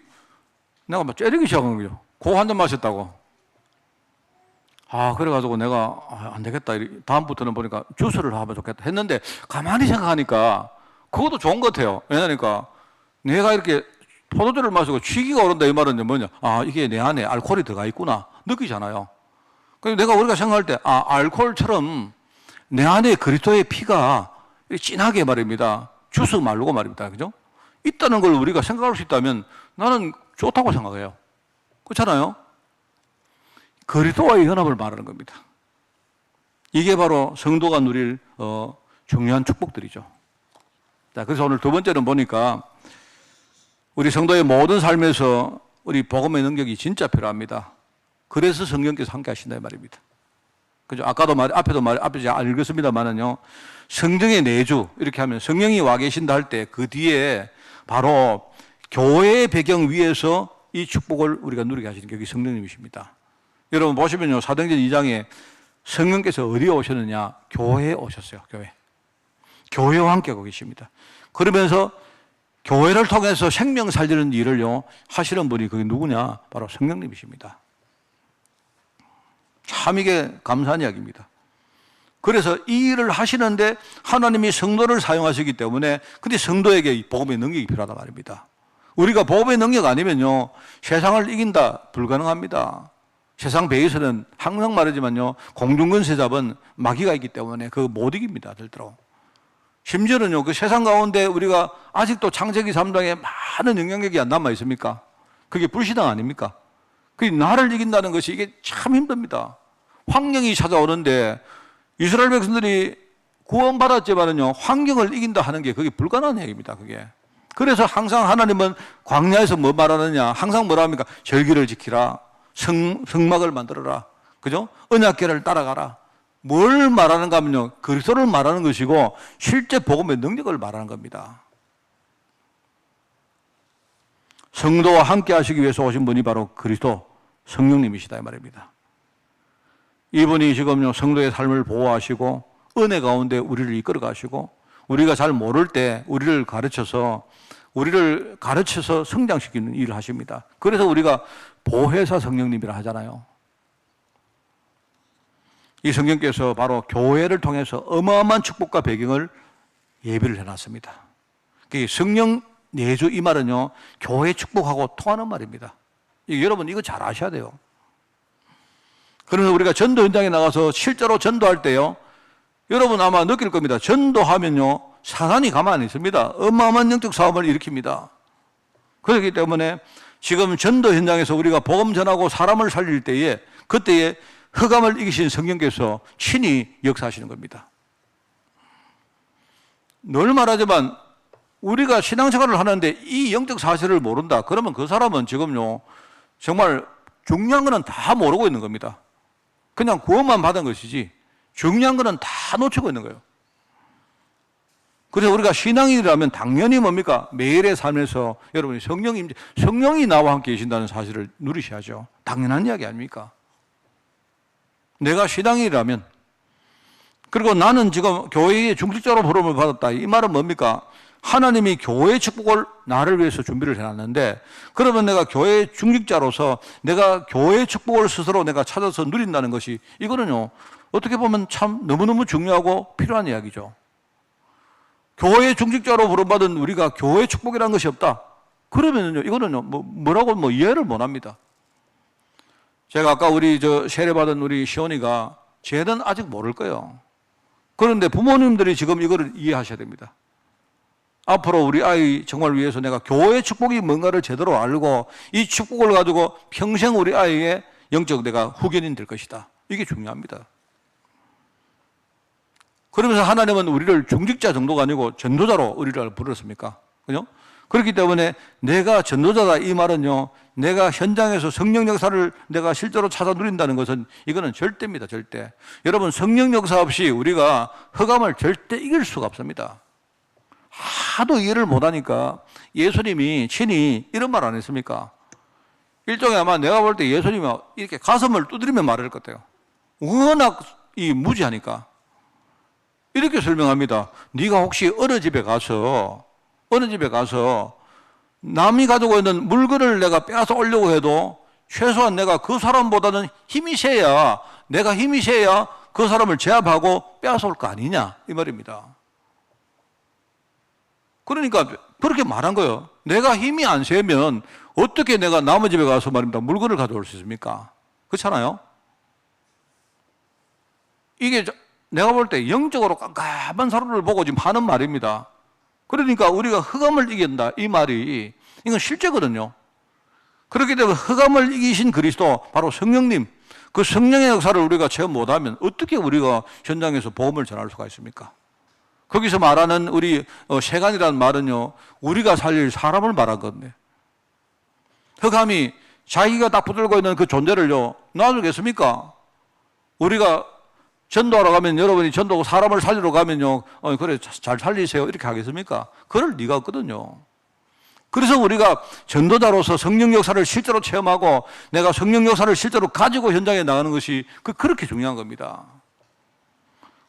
내가 막 째리기 시작한 거죠. 고 한 잔 마셨다고. 그래가지고 내가 안 되겠다. 다음부터는 보니까 주스를 하면 좋겠다 했는데, 가만히 생각하니까 그것도 좋은 것 같아요. 왜냐니까 내가 이렇게 포도주를 마시고 취기가 오른다 이 말은 뭐냐? 이게 내 안에 알코올이 들어가 있구나 느끼잖아요. 그래서 우리가 생각할 때 알코올처럼 내 안에 그리스도의 피가 진하게 말입니다. 주스 말고 말입니다. 그죠? 있다는 걸 우리가 생각할 수 있다면 나는 좋다고 생각해요. 그렇잖아요? 그리스도와의 연합을 말하는 겁니다. 이게 바로 성도가 누릴 중요한 축복들이죠. 자, 그래서 오늘 두 번째는 보니까 우리 성도의 모든 삶에서 우리 복음의 능력이 진짜 필요합니다. 그래서 성령께서 함께 하신다 이 말입니다. 그죠? 앞에도 앞에 잘 읽었습니다만은요, 성령의 내주 이렇게 하면 성령이 와 계신다 할 때 그 뒤에 바로 교회의 배경 위에서 이 축복을 우리가 누리게 하시는 게 여기 성령님이십니다. 여러분 보시면요, 사도행전 2장에 성령께서 어디에 오셨느냐? 교회에 오셨어요. 교회와 함께 하고 계십니다. 그러면서 교회를 통해서 생명 살리는 일을요 하시는 분이 그게 누구냐? 바로 성령님이십니다. 참 이게 감사한 이야기입니다. 그래서 이 일을 하시는데 하나님이 성도를 사용하시기 때문에, 근데 성도에게 복음의 능력이 필요하단 말입니다. 우리가 복음의 능력 아니면요 세상을 이긴다 불가능합니다. 세상 배에서는 항상 말하지만요, 공중근세 잡은 마귀가 있기 때문에 그거 못 이깁니다, 절대로. 심지어는요, 그 세상 가운데 우리가 아직도 창세기 3장에 많은 영향력이 안 남아 있습니까? 그게 불신앙 아닙니까? 그게 나를 이긴다는 것이 이게 참 힘듭니다. 환경이 찾아오는데 이스라엘 백성들이 구원받았지만은요, 환경을 이긴다 하는 게 그게 불가능한 얘기입니다, 그게. 그래서 항상 하나님은 광야에서 뭐 말하느냐? 항상 뭐라 합니까? 절기를 지키라. 성막을 만들어라. 그죠? 언약궤를 따라가라. 뭘 말하는가 하면요, 그리스도를 말하는 것이고 실제 복음의 능력을 말하는 겁니다. 성도와 함께 하시기 위해서 오신 분이 바로 그리스도 성령님이시다 이 말입니다. 이분이 지금요 성도의 삶을 보호하시고 은혜 가운데 우리를 이끌어 가시고, 우리가 잘 모를 때 우리를 가르쳐서 성장시키는 일을 하십니다. 그래서 우리가 보혜사 성령님이라 하잖아요. 이 성령께서 바로 교회를 통해서 어마어마한 축복과 배경을 예비를 해놨습니다. 성령 내주 이 말은요, 교회 축복하고 통하는 말입니다. 여러분 이거 잘 아셔야 돼요. 그러면 우리가 전도 현장에 나가서 실제로 전도할 때요, 여러분 아마 느낄 겁니다. 전도하면요 사단이 가만히 있습니다. 어마어마한 영적 사업을 일으킵니다. 그렇기 때문에 지금 전도 현장에서 우리가 복음 전하고 사람을 살릴 때에, 그때에 흑암을 이기신 성령께서 친히 역사하시는 겁니다. 늘 말하지만 우리가 신앙생활을 하는데 이 영적 사실을 모른다. 그러면 그 사람은 지금요 정말 중요한 거는 다 모르고 있는 겁니다. 그냥 구원만 받은 것이지 중요한 거는 다 놓치고 있는 거예요. 그래서 우리가 신앙인이라면 당연히 뭡니까? 매일의 삶에서 여러분이 성령이 나와 함께 계신다는 사실을 누리셔야죠. 당연한 이야기 아닙니까? 내가 신앙인이라면, 그리고 나는 지금 교회의 중직자로 부름을 받았다. 이 말은 뭡니까? 하나님이 교회의 축복을 나를 위해서 준비를 해놨는데, 그러면 내가 교회의 중직자로서 내가 교회의 축복을 스스로 내가 찾아서 누린다는 것이, 이거는요 어떻게 보면 참 너무너무 중요하고 필요한 이야기죠. 교회의 중직자로 부름받은 우리가 교회의 축복이라는 것이 없다. 그러면요 이거는요 뭐라고 이해를 못 합니다. 제가 아까 우리 세례받은 우리 시온이가 쟤는 아직 모를 거예요. 그런데 부모님들이 지금 이거를 이해하셔야 됩니다. 앞으로 우리 아이 정말 위해서 내가 교회의 축복이 뭔가를 제대로 알고 이 축복을 가지고 평생 우리 아이의 영적 내가 후견인 될 것이다. 이게 중요합니다. 그러면서 하나님은 우리를 중직자 정도가 아니고 전도자로 우리를 부르셨습니까? 그죠? 그렇기 때문에 내가 전도자다 이 말은요, 내가 현장에서 성령 역사를 내가 실제로 찾아 누린다는 것은 이거는 절대입니다, 절대. 여러분 성령 역사 없이 우리가 흑암을 절대 이길 수가 없습니다. 하도 이해를 못하니까 예수님이 친히 이런 말 안 했습니까? 일종의 아마 내가 볼 때 예수님이 이렇게 가슴을 두드리며 말할 것 같아요. 워낙 무지하니까. 이렇게 설명합니다. 네가 혹시 어느 집에 가서 남이 가지고 있는 물건을 내가 빼앗아 오려고 해도 최소한 내가 그 사람보다는 내가 힘이 세야 그 사람을 제압하고 빼앗아 올 거 아니냐 이 말입니다. 그러니까 그렇게 말한 거예요. 내가 힘이 안 세면 어떻게 내가 남의 집에 가서 말입니다 물건을 가져올 수 있습니까? 그렇잖아요. 이게 내가 볼 때 영적으로 깜깜한 사람을 보고 지금 하는 말입니다. 그러니까 우리가 흑암을 이긴다 이 말이 이건 실제거든요. 그렇기 때문에 흑암을 이기신 그리스도 바로 성령님, 그 성령의 역사를 우리가 체험 못하면 어떻게 우리가 현장에서 복음을 전할 수가 있습니까? 거기서 말하는 우리 세간이라는 말은요 우리가 살릴 사람을 말한 건데, 흑암이 자기가 딱 붙들고 있는 그 존재를요 놔주겠습니까? 우리가 전도하러 가면 여러분이 전도하고 사람을 살리러 가면요 그래 잘 살리세요 이렇게 하겠습니까? 그럴 리가 없거든요. 그래서 우리가 전도자로서 성령 역사를 실제로 체험하고 내가 성령 역사를 실제로 가지고 현장에 나가는 것이 그렇게 중요한 겁니다.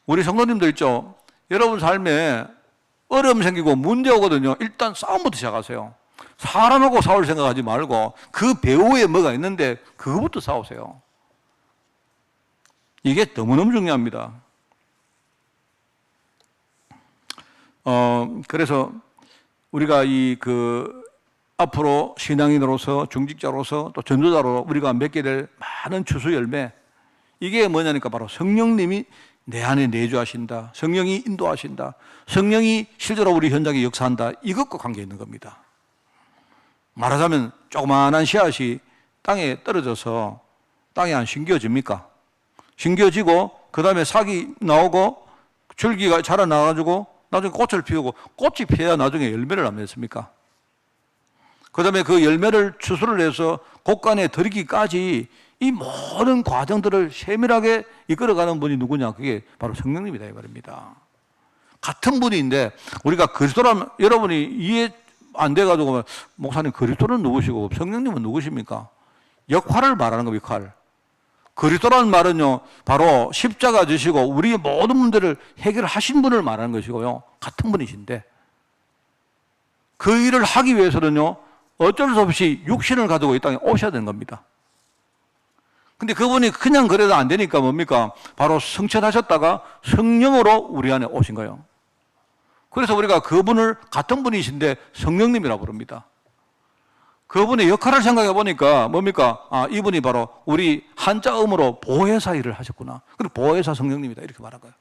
우리 성도님들 있죠? 여러분 삶에 어려움 생기고 문제 오거든요. 일단 싸움부터 시작하세요. 사람하고 싸울 생각하지 말고 그 배후에 뭐가 있는데 그거부터 싸우세요. 이게 너무너무 중요합니다. 그래서 우리가 앞으로 신앙인으로서 중직자로서 또 전도자로 우리가 맺게 될 많은 추수 열매, 이게 뭐냐니까 바로 성령님이 내 안에 내주하신다. 성령이 인도하신다. 성령이 실제로 우리 현장에 역사한다. 이것과 관계 있는 겁니다. 말하자면 조그마한 씨앗이 땅에 떨어져서 땅에 안 심겨집니까? 심겨지고 그 다음에 싹이 나오고 줄기가 자라나가지고 나중에 꽃을 피우고 꽃이 피어야 나중에 열매를 안 맺습니까? 그 다음에 그 열매를 추수를 해서 곡간에 들이기까지 이 모든 과정들을 세밀하게 이끌어가는 분이 누구냐? 그게 바로 성령님이다 이 말입니다. 같은 분인데 우리가 그리스도라면 여러분이 이해 안 돼가지고 목사님 그리스도는 누구시고 성령님은 누구십니까? 역할을 말하는 거 역할. 그리스도라는 말은요 바로 십자가 지시고 우리의 모든 문제를 해결하신 분을 말하는 것이고요. 같은 분이신데 그 일을 하기 위해서는요 어쩔 수 없이 육신을 가지고 이 땅에 오셔야 되는 겁니다. 근데 그분이 그냥 그래도 안 되니까 뭡니까? 바로 성천하셨다가 성령으로 우리 안에 오신 거예요. 그래서 우리가 그분을 같은 분이신데 성령님이라고 부릅니다. 그분의 역할을 생각해 보니까 뭡니까? 이분이 바로 우리 한자음으로 보혜사 일을 하셨구나. 그리고 보혜사 성령님이다 이렇게 말한 거예요.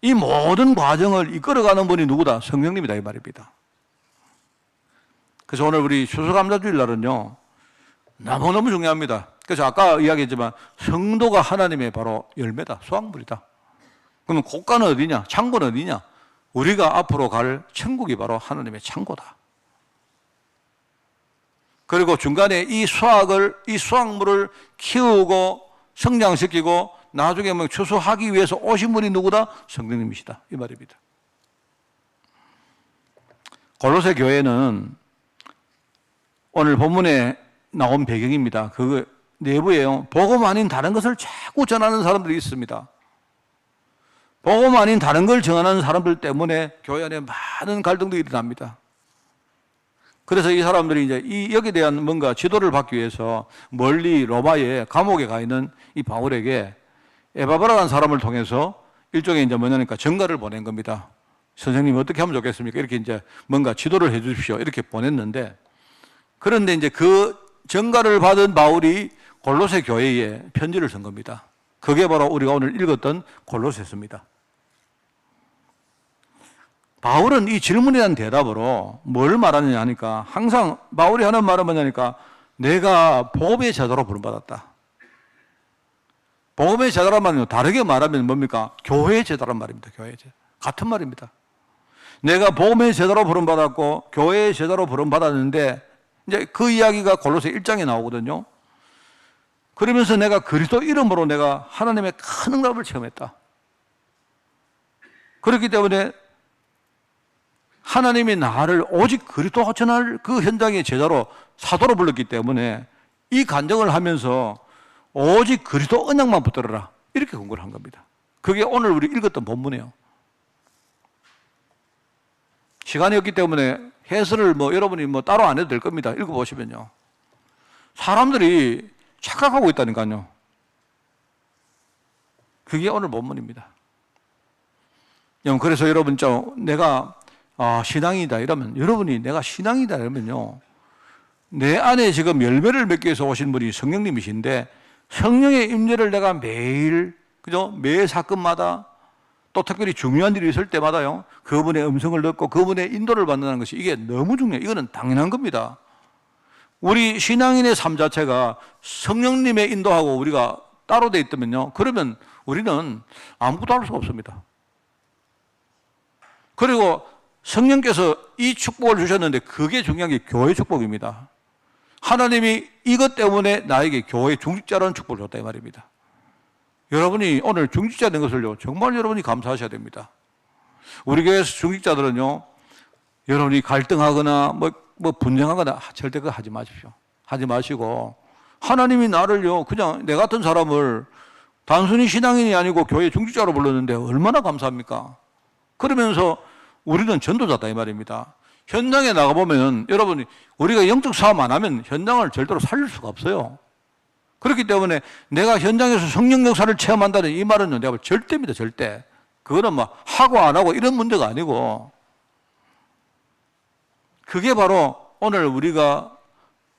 이 모든 과정을 이끌어가는 분이 누구다? 성령님이다 이 말입니다. 그래서 오늘 우리 추수감사주일 날은요 너무너무 중요합니다. 그래서 아까 이야기했지만 성도가 하나님의 바로 열매다, 수확물이다. 그러면 곡간은 어디냐? 창고는 어디냐? 우리가 앞으로 갈 천국이 바로 하나님의 창고다. 그리고 중간에 이 수확물을 키우고 성장시키고 나중에 뭐 추수하기 위해서 오신 분이 누구다? 성령님이시다. 이 말입니다. 골로새 교회는 오늘 본문에 나온 배경입니다. 그 내부에요. 복음 아닌 다른 것을 자꾸 전하는 사람들이 있습니다. 복음 아닌 다른 걸 전하는 사람들 때문에 교회 안에 많은 갈등들이 일어납니다. 그래서 이 사람들이 이제 여기에 대한 뭔가 지도를 받기 위해서 멀리 로마의 감옥에 가 있는 이 바울에게 에바브라라는 사람을 통해서 일종의 이제 뭐냐니까 전가를 보낸 겁니다. 선생님 어떻게 하면 좋겠습니까? 이렇게 이제 뭔가 지도를 해 주십시오. 이렇게 보냈는데 그런데 이제 그 전가를 받은 바울이 골로새 교회에 편지를 쓴 겁니다. 그게 바로 우리가 오늘 읽었던 골로새서입니다. 바울은 이 질문에 대한 대답으로 뭘 말하느냐 하니까 항상 바울이 하는 말은 뭐냐니까 내가 복음의 제자로 부름받았다. 복음의 제자란 말은 다르게 말하면 뭡니까? 교회의 제자란 말입니다. 교회의 제자. 같은 말입니다. 내가 복음의 제자로 부름받았고 교회의 제자로 부름받았는데 이제 그 이야기가 골로새 1장에 나오거든요. 그러면서 내가 그리스도 이름으로 내가 하나님의 큰 응답을 체험했다. 그렇기 때문에 하나님이 나를 오직 그리스도 전할 그 현장의 제자로 사도로 불렀기 때문에 이 간증을 하면서 오직 그리스도 언약만 붙들어라 이렇게 권고를 한 겁니다. 그게 오늘 우리 읽었던 본문이에요. 시간이 없기 때문에 해설을 여러분이 따로 안 해도 될 겁니다. 읽어보시면요. 사람들이 착각하고 있다니까요. 그게 오늘 본문입니다. 그래서 여러분, 내가 신앙이다 이러면, 여러분이 내가 신앙이다 이러면요. 내 안에 지금 열매를 맺기 위해서 오신 분이 성령님이신데, 성령의 임재를 내가 매일, 그죠? 매 사건마다 또 특별히 중요한 일이 있을 때마다요. 그분의 음성을 듣고 그분의 인도를 받는다는 것이 이게 너무 중요해요. 이거는 당연한 겁니다. 우리 신앙인의 삶 자체가 성령님의 인도하고 우리가 따로 돼 있다면요. 그러면 우리는 아무것도 할 수가 없습니다. 그리고 성령께서 이 축복을 주셨는데 그게 중요한 게 교회 축복입니다. 하나님이 이것 때문에 나에게 교회 중직자라는 축복을 줬다 이 말입니다. 여러분이 오늘 중직자 된 것을요 정말 여러분이 감사하셔야 됩니다. 우리 교회에서 중직자들은요 여러분이 갈등하거나 뭐 분쟁하거나 절대 그거 하지 마십시오. 하지 마시고 하나님이 나를요 그냥 내 같은 사람을 단순히 신앙인이 아니고 교회 중직자로 불렀는데 얼마나 감사합니까? 그러면서 우리는 전도자다 이 말입니다. 현장에 나가보면 여러분이 우리가 영적 싸움 안 하면 현장을 절대로 살릴 수가 없어요. 그렇기 때문에 내가 현장에서 성령 역사를 체험한다는 이 말은 내가 볼 절대입니다. 절대. 그거는 뭐 하고 안 하고 이런 문제가 아니고 그게 바로 오늘 우리가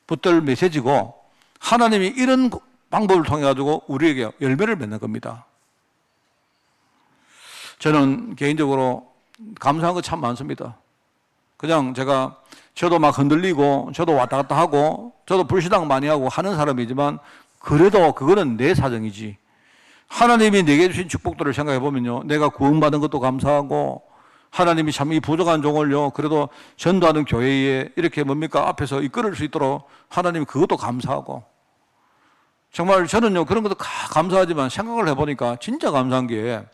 붙들 메시지고 하나님이 이런 방법을 통해 가지고 우리에게 열매를 맺는 겁니다. 저는 개인적으로 감사한 거 참 많습니다. 그냥 저도 막 흔들리고 저도 왔다 갔다 하고 저도 불신앙 많이 하고 하는 사람이지만 그래도 그거는 내 사정이지. 하나님이 내게 주신 축복들을 생각해 보면요. 내가 구원받은 것도 감사하고 하나님이 참 이 부족한 종을요. 그래도 전도하는 교회에 이렇게 앞에서 이끌을 수 있도록 하나님이 그것도 감사하고 정말 저는요. 그런 것도 감사하지만 생각을 해보니까 진짜 감사한 게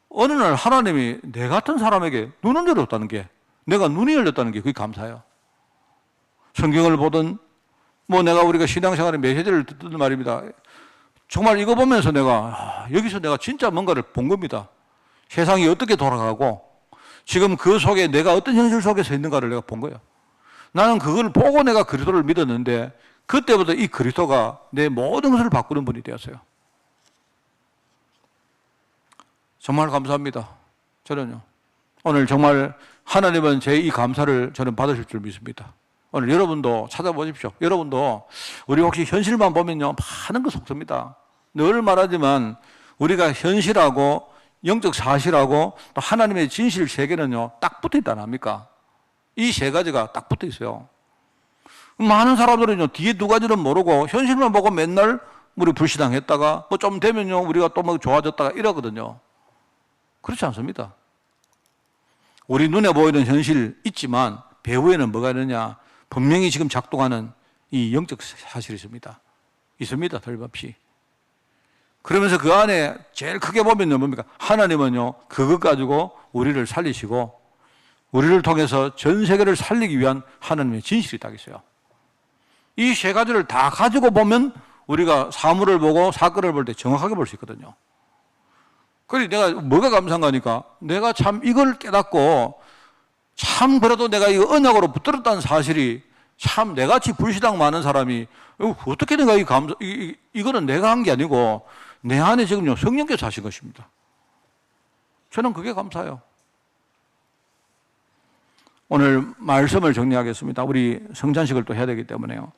어느 날 하나님이 내 같은 사람에게 눈을 열었다는 게 내가 눈이 열렸다는 게 그게 감사해요. 성경을 보든 우리가 신앙생활의 메시지를 듣든 말입니다. 정말 이거 보면서 여기서 내가 진짜 뭔가를 본 겁니다. 세상이 어떻게 돌아가고 지금 그 속에 내가 어떤 현실 속에 서 있는가를 내가 본 거예요. 나는 그걸 보고 내가 그리스도를 믿었는데 그때부터 이 그리스도가 내 모든 것을 바꾸는 분이 되었어요. 정말 감사합니다. 저는요. 오늘 정말 하나님은 제 이 감사를 저는 받으실 줄 믿습니다. 오늘 여러분도 찾아보십시오. 여러분도 우리 혹시 현실만 보면요. 많은 거 속습니다. 늘 말하지만 우리가 현실하고 영적 사실하고 또 하나님의 진실 세계는요. 딱 붙어 있다 아닙니까? 이 세 가지가 딱 붙어 있어요. 많은 사람들은요. 뒤에 두 가지는 모르고 현실만 보고 맨날 우리 불신앙했다가 좀 되면요. 우리가 또 좋아졌다가 이러거든요. 그렇지 않습니다. 우리 눈에 보이는 현실 있지만 배후에는 뭐가 있느냐? 분명히 지금 작동하는 이 영적 사실이 있습니다. 있습니다. 틀림없이. 그러면서 그 안에 제일 크게 보면요. 뭡니까? 하나님은요. 그것 가지고 우리를 살리시고 우리를 통해서 전 세계를 살리기 위한 하나님의 진실이 딱 있어요. 이 세 가지를 다 가지고 보면 우리가 사물을 보고 사건을 볼 때 정확하게 볼 수 있거든요. 그래서 내가 뭐가 감사한가 하니까 내가 참 이걸 깨닫고 참 그래도 내가 이거 언약으로 붙들었다는 사실이 참 내같이 불신앙 많은 사람이 어떻게 내가 이거는 내가 한 게 아니고 내 안에 지금요 성령께서 하신 것입니다. 저는 그게 감사해요. 오늘 말씀을 정리하겠습니다. 우리 성찬식을 또 해야 되기 때문에요.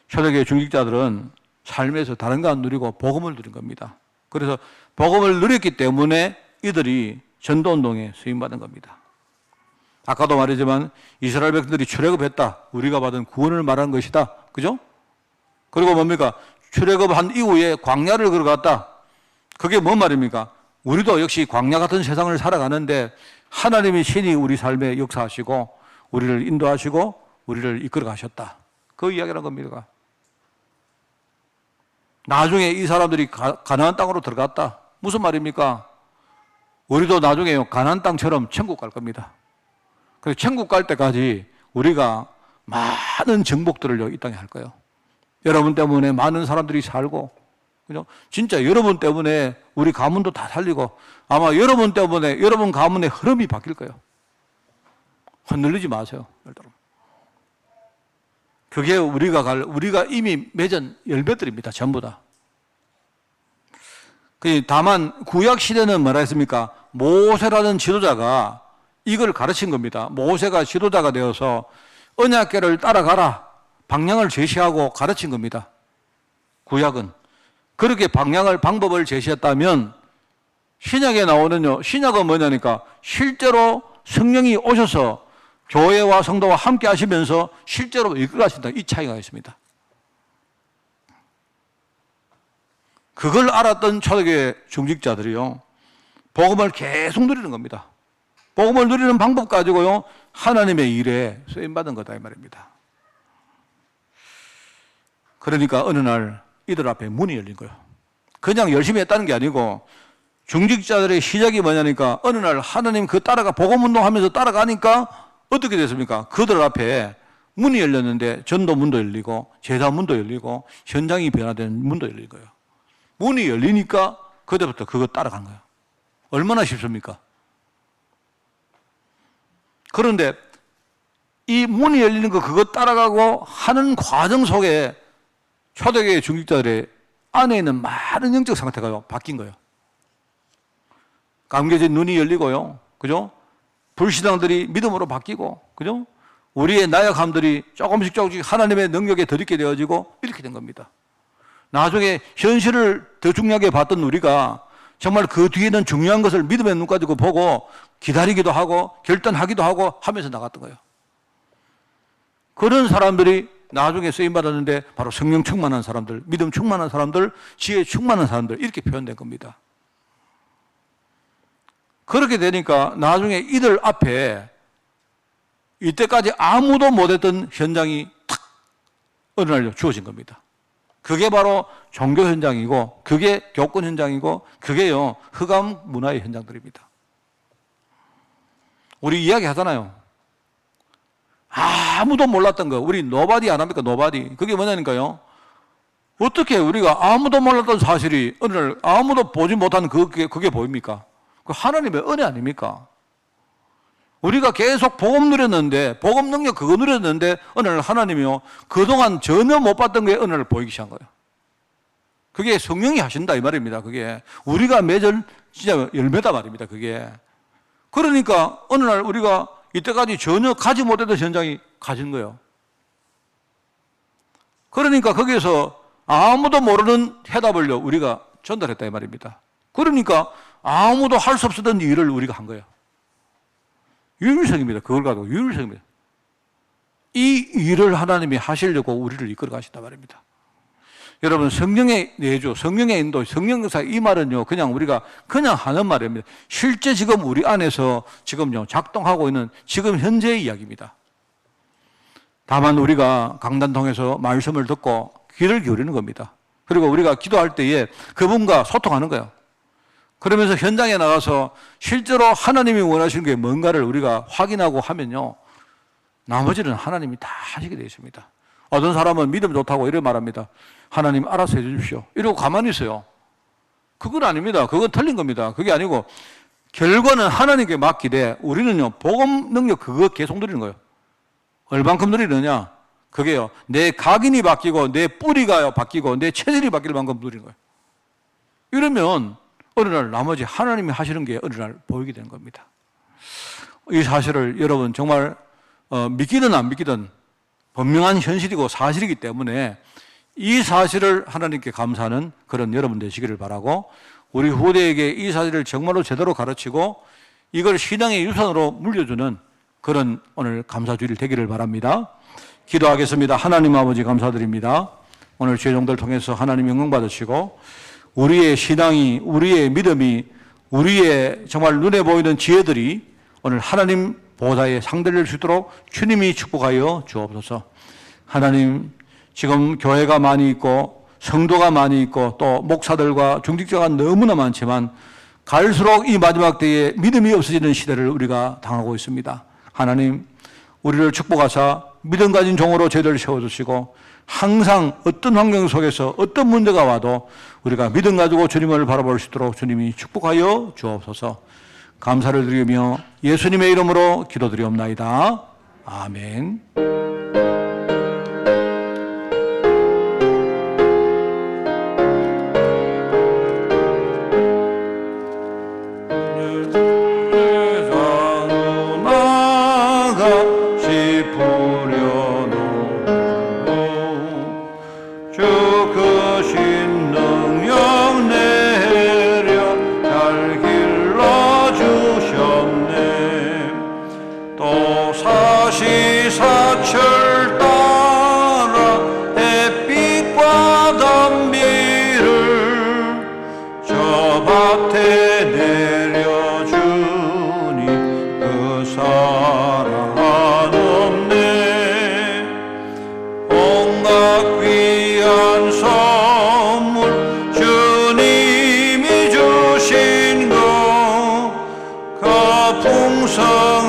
초대교회 중직자들은 삶에서 다른 거 안 누리고 복음을 누린 겁니다. 그래서 복음을 누렸기 때문에 이들이 전도운동에 쓰임받은 겁니다. 아까도 말했지만 이스라엘 백성들이 출애굽했다. 우리가 받은 구원을 말한 것이다. 그죠? 그리고 출애굽한 이후에 광야를 걸어갔다. 그게 뭔 말입니까? 우리도 역시 광야 같은 세상을 살아가는데 하나님이 신이 우리 삶에 역사하시고 우리를 인도하시고 우리를 이끌어 가셨다. 그 이야기라는 겁니다. 나중에 이 사람들이 가나안 땅으로 들어갔다. 무슨 말입니까? 우리도 나중에 가나안 땅처럼 천국 갈 겁니다. 그래서 천국 갈 때까지 우리가 많은 정복들을 이 땅에 할 거예요. 여러분 때문에 많은 사람들이 살고, 그죠? 진짜 여러분 때문에 우리 가문도 다 살리고, 아마 여러분 때문에 여러분 가문의 흐름이 바뀔 거예요. 흔들리지 마세요. 그게 우리가 이미 맺은 열매들입니다. 전부 다. 다만 구약 시대는 뭐라 했습니까? 모세라는 지도자가 이걸 가르친 겁니다. 모세가 지도자가 되어서 언약궤를 따라가라. 방향을 제시하고 가르친 겁니다. 구약은. 그렇게 방법을 제시했다면 신약에 나오는요. 신약은 뭐냐니까 실제로 성령이 오셔서 교회와 성도와 함께 하시면서 실제로 이끌어 가신다. 이 차이가 있습니다. 그걸 알았던 초대교회 중직자들이요. 복음을 계속 누리는 겁니다. 복음을 누리는 방법 가지고요. 하나님의 일에 쓰임받은 거다 이 말입니다. 그러니까 어느 날 이들 앞에 문이 열린 거예요. 그냥 열심히 했다는 게 아니고 중직자들의 시작이 뭐냐니까 어느 날 하나님 복음 운동하면서 따라가니까 어떻게 됐습니까? 그들 앞에 문이 열렸는데 전도 문도 열리고 제사 문도 열리고 현장이 변화된 문도 열린 거예요. 문이 열리니까 그때부터 그거 따라간 거예요. 얼마나 쉽습니까? 그런데 이 문이 열리는 거 그거 따라가고 하는 과정 속에 초대교회 중직자들의 안에 있는 많은 영적 상태가 바뀐 거예요. 감겨진 눈이 열리고요. 그죠? 불신앙들이 믿음으로 바뀌고, 그죠? 우리의 나약함들이 조금씩 하나님의 능력에 덧입게 되어지고 이렇게 된 겁니다. 나중에 현실을 더 중요하게 봤던 우리가 정말 그 뒤에는 중요한 것을 믿음의 눈 가지고 보고 기다리기도 하고 결단하기도 하고 하면서 나갔던 거예요. 그런 사람들이 나중에 쓰임받았는데 바로 성령 충만한 사람들, 믿음 충만한 사람들, 지혜 충만한 사람들 이렇게 표현된 겁니다. 그렇게 되니까 나중에 이들 앞에 이때까지 아무도 못했던 현장이 탁 어느 날 주어진 겁니다. 그게 바로 종교 현장이고 그게 교권 현장이고 그게요 흑암 문화의 현장들입니다. 우리 이야기 하잖아요. 아무도 몰랐던 거 우리 노바디 안 합니까? 노바디. 그게 뭐냐니까요. 어떻게 우리가 아무도 몰랐던 사실이 어느 날 아무도 보지 못한 그게 보입니까? 그 하나님의 은혜 아닙니까? 우리가 계속 복음 누렸는데 복음 능력 그거 누렸는데 어느 날 하나님이요 그동안 전혀 못 봤던 게 어느 날 보이기 시작한 거예요. 그게 성령이 하신다 이 말입니다. 그게 우리가 맺은 진짜 열매다 말입니다. 그게 그러니까 어느 날 우리가 이때까지 전혀 가지 못했던 현장이 가진 거예요. 그러니까 거기에서 아무도 모르는 해답을요 우리가 전달했다 이 말입니다. 그러니까 아무도 할 수 없었던 일을 우리가 한 거예요. 유일성입니다. 그걸 가지고 유일성입니다. 이 일을 하나님이 하시려고 우리를 이끌어 가신단 말입니다. 여러분 성령의 내주, 성령의 인도, 성령 역사 이 말은요 그냥 우리가 그냥 하는 말입니다. 실제 지금 우리 안에서 지금요 작동하고 있는 지금 현재의 이야기입니다. 다만 우리가 강단 통해서 말씀을 듣고 귀를 기울이는 겁니다. 그리고 우리가 기도할 때에 그분과 소통하는 거예요. 그러면서 현장에 나가서 실제로 하나님이 원하시는 게 뭔가를 우리가 확인하고 하면요 나머지는 하나님이 다 하시게 되어 있습니다. 어떤 사람은 믿음 좋다고 이렇게 말합니다. 하나님 알아서 해주십시오. 이러고 가만히 있어요. 그건 아닙니다. 그건 틀린 겁니다. 그게 아니고 결과는 하나님께 맡기되 우리는요 복음 능력 그거 계속 누리는 거예요. 얼만큼 누리느냐? 그게요 내 각인이 바뀌고 내 뿌리가 바뀌고 내 체질이 바뀔 만큼 누리는 거예요. 이러면 어느 날 나머지 하나님이 하시는 게 어느 날 보이게 되는 겁니다. 이 사실을 여러분 정말 믿기든 안 믿기든 분명한 현실이고 사실이기 때문에 이 사실을 하나님께 감사하는 그런 여러분 되시기를 바라고 우리 후대에게 이 사실을 정말로 제대로 가르치고 이걸 신앙의 유산으로 물려주는 그런 오늘 감사주일 되기를 바랍니다. 기도하겠습니다. 하나님 아버지 감사드립니다. 오늘 죄종들 통해서 하나님 영광 받으시고 우리의 신앙이 우리의 믿음이 우리의 정말 눈에 보이는 지혜들이 오늘 하나님 보좌에 상대될 수 있도록 주님이 축복하여 주옵소서. 하나님 지금 교회가 많이 있고 성도가 많이 있고 또 목사들과 중직자가 너무나 많지만 갈수록 이 마지막 때에 믿음이 없어지는 시대를 우리가 당하고 있습니다. 하나님 우리를 축복하사 믿음 가진 종으로 저희들을 세워주시고 항상 어떤 환경 속에서 어떤 문제가 와도 우리가 믿음 가지고 주님을 바라볼 수 있도록 주님이 축복하여 주옵소서. 감사를 드리며 예수님의 이름으로 기도드리옵나이다. 아멘. 사시사철 따라 햇빛과 단비를 저 밭에 내려주니 그 사랑 한없네. 온갖 귀한 선물 주님이 주신 것 그 풍성하시는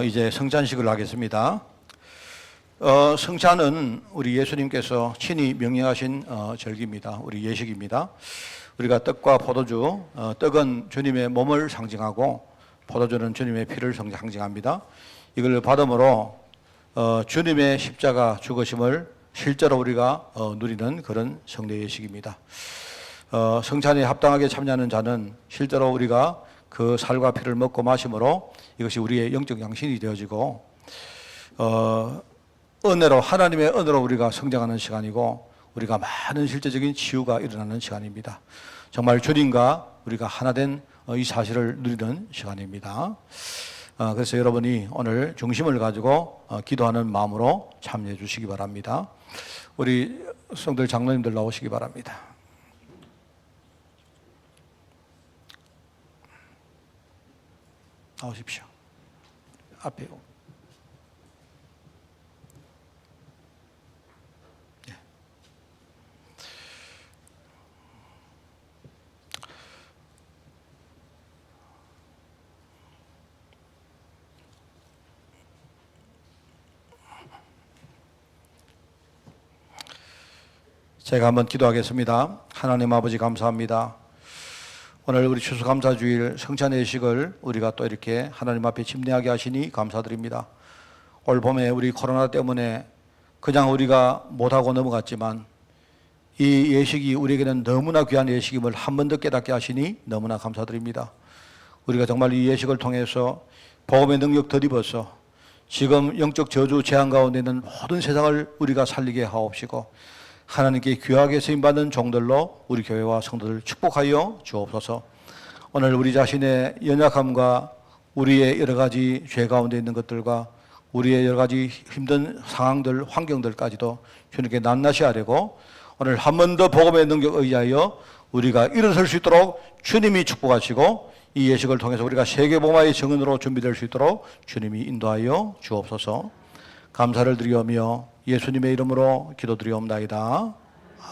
이제 성찬식을 하겠습니다. 성찬은 우리 예수님께서 친히 명령하신 절기입니다. 우리 예식입니다. 우리가 떡과 포도주, 떡은 주님의 몸을 상징하고 포도주는 주님의 피를 상징합니다. 이걸 받음으로 주님의 십자가 죽으심을 실제로 우리가 누리는 그런 성례 예식입니다. 성찬에 합당하게 참여하는 자는 실제로 우리가 그 살과 피를 먹고 마심으로 이것이 우리의 영적 양식이 되어지고 은혜로, 하나님의 은혜로 우리가 성장하는 시간이고 우리가 많은 실제적인 치유가 일어나는 시간입니다. 정말 주님과 우리가 하나된 이 사실을 누리는 시간입니다. 그래서 여러분이 오늘 중심을 가지고 기도하는 마음으로 참여해 주시기 바랍니다. 우리 성들 장로님들 나오시기 바랍니다. 나오십시오. 앞에 제가 한번 기도하겠습니다. 하나님 아버지 감사합니다. 오늘 우리 추수감사주일 성찬 예식을 우리가 또 이렇게 하나님 앞에 침례하게 하시니 감사드립니다. 올 봄에 우리 코로나 때문에 그냥 우리가 못하고 넘어갔지만 이 예식이 우리에게는 너무나 귀한 예식임을 한 번 더 깨닫게 하시니 너무나 감사드립니다. 우리가 정말 이 예식을 통해서 복음의 능력 덧입어서 지금 영적 저주 재앙 가운데 있는 모든 세상을 우리가 살리게 하옵시고 하나님께 귀하게 쓰임받는 종들로 우리 교회와 성도들 축복하여 주옵소서. 오늘 우리 자신의 연약함과 우리의 여러 가지 죄 가운데 있는 것들과 우리의 여러 가지 힘든 상황들, 환경들까지도 주님께 낱낱이 아뢰고 오늘 한 번 더 복음의 능력 의지하여 우리가 일어설 수 있도록 주님이 축복하시고 이 예식을 통해서 우리가 세계복음화의 증언으로 준비될 수 있도록 주님이 인도하여 주옵소서. 감사를 드리오며 예수님의 이름으로 기도드리옵나이다.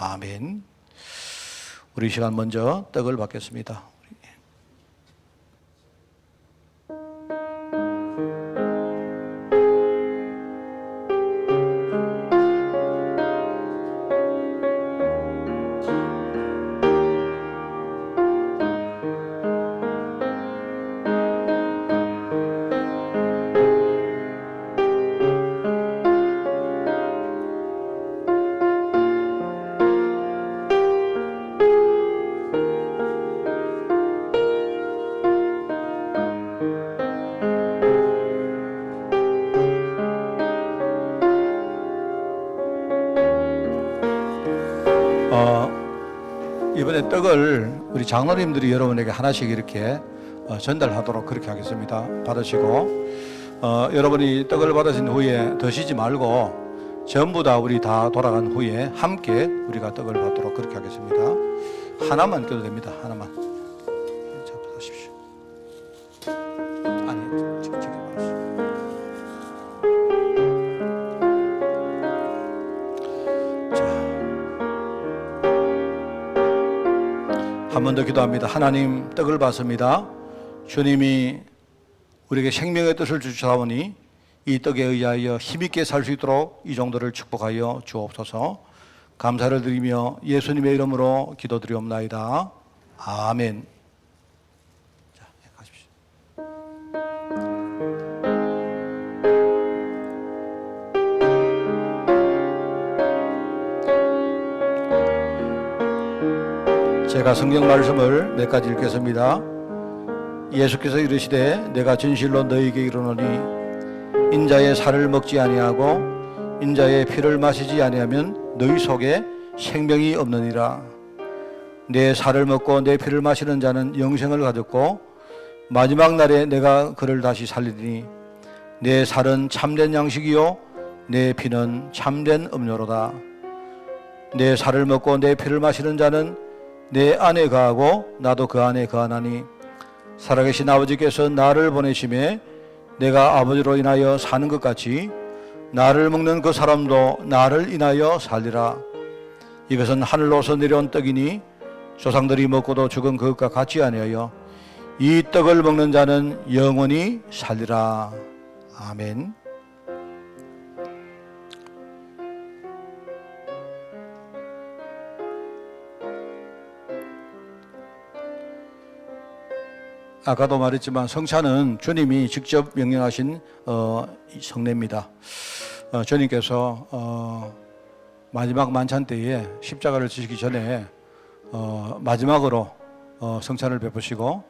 아멘. 우리 시간 먼저 떡을 받겠습니다. 이번에 떡을 우리 장로님들이 여러분에게 하나씩 이렇게 전달하도록 그렇게 하겠습니다. 받으시고 여러분이 떡을 받으신 후에 드시지 말고 전부 다 우리 다 돌아간 후에 함께 우리가 떡을 받도록 그렇게 하겠습니다. 하나만 껴도 됩니다. 하나만. 자, 받으십시오. 아니, 지금 받으십시오. 한 번 더 기도합니다. 하나님, 떡을 받습니다. 주님이 우리에게 생명의 뜻을 주시사오니 이 떡에 의하여 힘있게 살 수 있도록 이 정도를 축복하여 주옵소서. 감사를 드리며 예수님의 이름으로 기도드리옵나이다. 아멘. 자, 가십시오. 제가 성경 말씀을 몇 가지 읽겠습니다. 예수께서 이르시되 내가 진실로 너희에게 이르노니 인자의 살을 먹지 아니하고 인자의 피를 마시지 아니하면 너희 속에 생명이 없느니라. 내 살을 먹고 내 피를 마시는 자는 영생을 가졌고 마지막 날에 내가 그를 다시 살리리니 내 살은 참된 양식이요 내 피는 참된 음료로다. 내 살을 먹고 내 피를 마시는 자는 내 안에 거하고 나도 그 안에 거하나니 살아계신 아버지께서 나를 보내심에 내가 아버지로 인하여 사는 것 같이 나를 먹는 그 사람도 나를 인하여 살리라. 이것은 하늘로서 내려온 떡이니 조상들이 먹고도 죽은 그것과 같지 아니하여 이 떡을 먹는 자는 영원히 살리라. 아멘. 아까도 말했지만 성찬은 주님이 직접 명령하신 성례입니다. 주님께서 마지막 만찬 때에 십자가를 지시기 전에 마지막으로 성찬을 베푸시고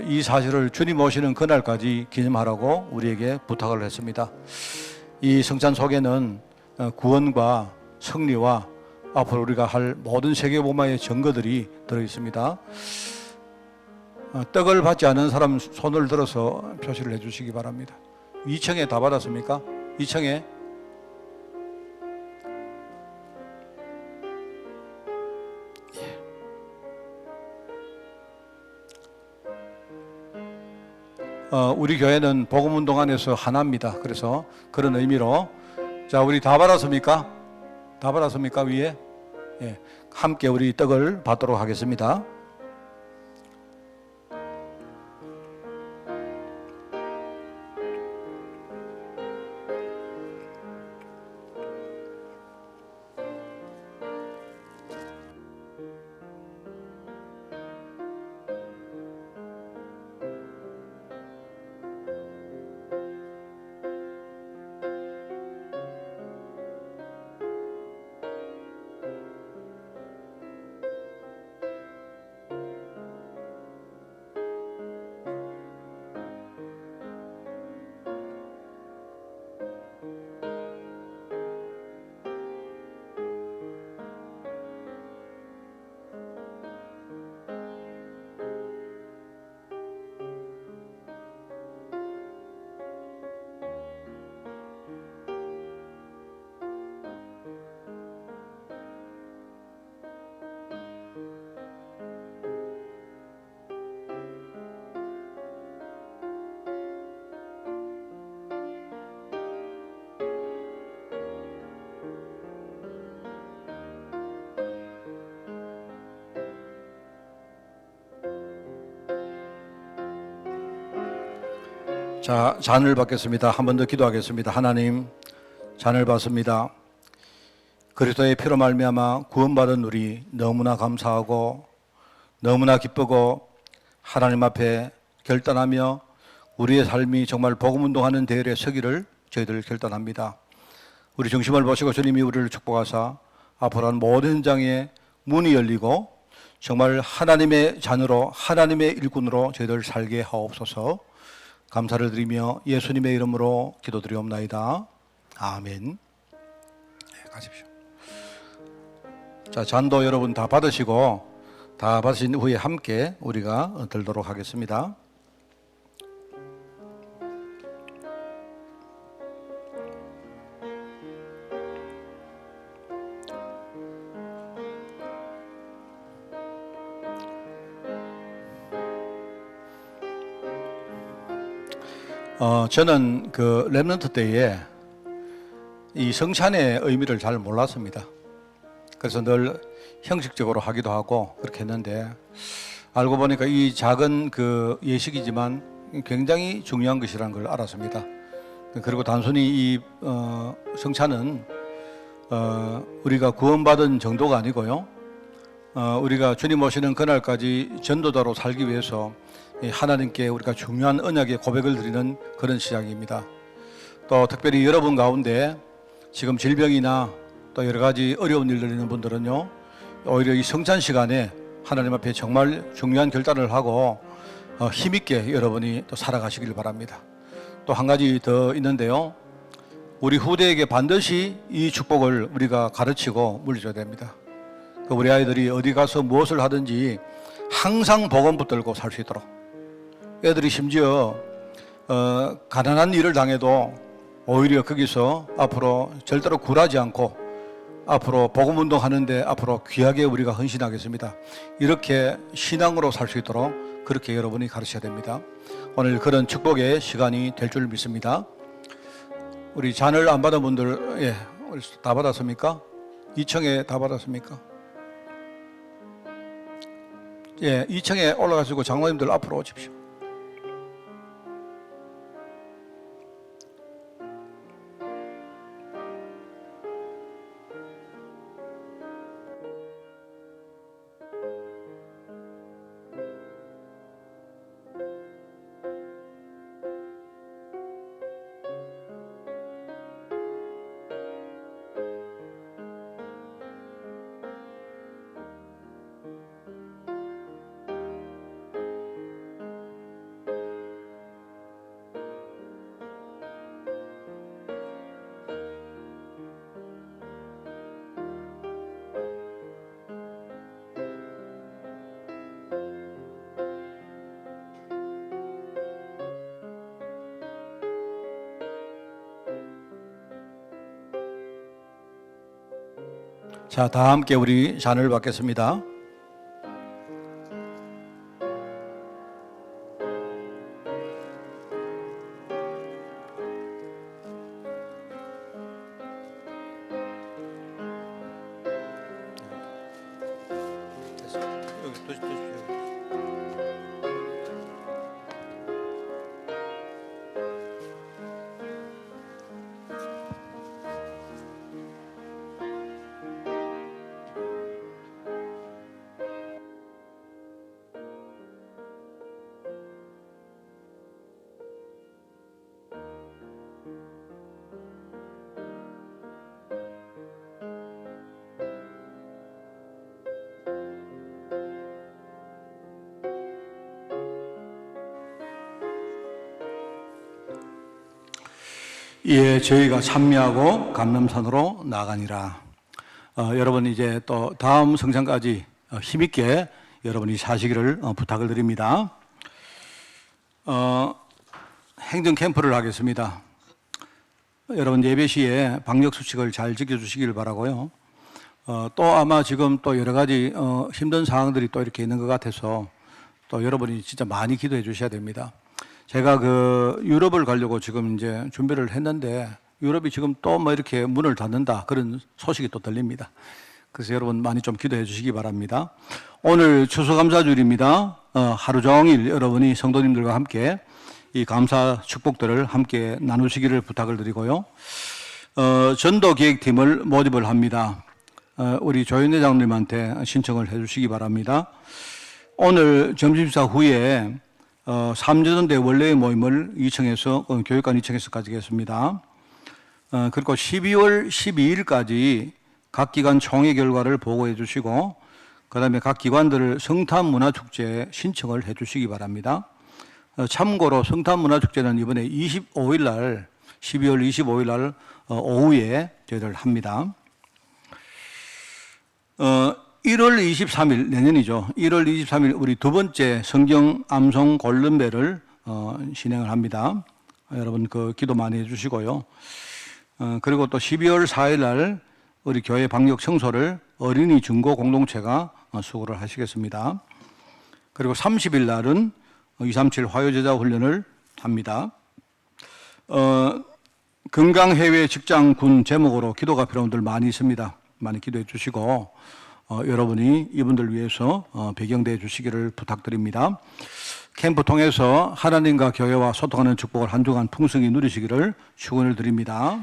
이 사실을 주님 오시는 그날까지 기념하라고 우리에게 부탁을 했습니다. 이 성찬 속에는 구원과 승리와 앞으로 우리가 할 모든 세계복음화의 증거들이 들어있습니다. 떡을 받지 않은 사람 손을 들어서 표시를 해주시기 바랍니다. 2층에 다 받았습니까? 2층에 우리 교회는 복음운동 안에서 하나입니다. 그래서 그런 의미로 자, 우리 다 받았습니까? 다 받았습니까? 위에? 예, 함께 우리 떡을 받도록 하겠습니다. 자, 잔을 받겠습니다. 한 번 더 기도하겠습니다. 하나님, 잔을 받습니다. 그리스도의 피로 말미암아 구원받은 우리 너무나 감사하고 너무나 기쁘고 하나님 앞에 결단하며 우리의 삶이 정말 복음운동하는 대열에 서기를 저희들 결단합니다. 우리 중심을 보시고 주님이 우리를 축복하사 앞으로 한 모든 현장에 문이 열리고 정말 하나님의 잔으로 하나님의 일꾼으로 저희들 살게 하옵소서. 감사를 드리며 예수님의 이름으로 기도드리옵나이다. 아멘. 네, 가십시오. 자, 잔도 여러분 다 받으시고 다 받으신 후에 함께 우리가 들도록 하겠습니다. 저는 그 렘넌트 때에 이 성찬의 의미를 잘 몰랐습니다. 그래서 늘 형식적으로 하기도 하고 그렇게 했는데 알고 보니까 이 작은 그 예식이지만 굉장히 중요한 것이라는 걸 알았습니다. 그리고 단순히 이 성찬은 우리가 구원받은 정도가 아니고요. 우리가 주님 오시는 그날까지 전도자로 살기 위해서 하나님께 우리가 중요한 언약의 고백을 드리는 그런 시작입니다. 또 특별히 여러분 가운데 지금 질병이나 또 여러 가지 어려운 일들 있는 분들은요, 오히려 이 성찬 시간에 하나님 앞에 정말 중요한 결단을 하고 힘있게 여러분이 또 살아가시길 바랍니다. 또 한 가지 더 있는데요, 우리 후대에게 반드시 이 축복을 우리가 가르치고 물려줘야 됩니다. 우리 아이들이 어디 가서 무엇을 하든지 항상 복음 붙들고 살 수 있도록, 애들이 심지어 가난한 일을 당해도 오히려 거기서 앞으로 절대로 굴하지 않고 앞으로 복음 운동하는데 앞으로 귀하게 우리가 헌신하겠습니다. 이렇게 신앙으로 살 수 있도록 그렇게 여러분이 가르쳐야 됩니다. 오늘 그런 축복의 시간이 될 줄 믿습니다. 우리 잔을 안 받은 분들, 예, 다 받았습니까? 2층에 다 받았습니까? 예, 2층에 올라가시고 장로님들 앞으로 오십시오. 자, 다 함께 우리 잔을 받겠습니다. 여기 드십시오. 예, 저희가 찬미하고 감람산으로 나가니라. 여러분 이제 또 다음 성찬까지 힘있게 여러분이 사시기를 부탁을 드립니다. 행정 캠프를 하겠습니다. 여러분 예배 시에 방역 수칙을 잘 지켜주시길 바라고요. 또 아마 지금 또 여러 가지 힘든 상황들이 또 이렇게 있는 것 같아서 또 여러분이 진짜 많이 기도해 주셔야 됩니다. 제가 유럽을 가려고 지금 이제 준비를 했는데 유럽이 지금 또 뭐 이렇게 문을 닫는다 그런 소식이 또 들립니다. 그래서 여러분 많이 좀 기도해 주시기 바랍니다. 오늘 추수감사주일입니다. 하루 종일 여러분이 성도님들과 함께 이 감사 축복들을 함께 나누시기를 부탁을 드리고요. 전도기획팀을 모집을 합니다. 우리 조연회장님한테 신청을 해 주시기 바랍니다. 오늘 점심사 후에 3전대 원래의 모임을 2층에서 교육관 2층에서 가지겠습니다. 그리고 12월 12일까지 각 기관 총회 결과를 보고해 주시고 그 다음에 각 기관들 성탄문화축제에 신청을 해 주시기 바랍니다. 참고로 성탄문화축제는 이번에 25일 날 12월 25일 날 오후에 저희들 합니다. 1월 23일 내년이죠. 1월 23일 우리 두 번째 성경 암송 골든벨을 진행을 합니다. 여러분 기도 많이 해주시고요. 그리고 또 12월 4일 날 우리 교회 방역 청소를 어린이 중고 공동체가 수고를 하시겠습니다. 그리고 30일 날은 237 화요제자 훈련을 합니다. 건강해외 직장군 제목으로 기도가 필요한 분들 많이 있습니다. 많이 기도해 주시고 여러분이 이분들 위해서 배경대해 주시기를 부탁드립니다. 캠프 통해서 하나님과 교회와 소통하는 축복을 한 주간 풍성히 누리시기를 축원을 드립니다.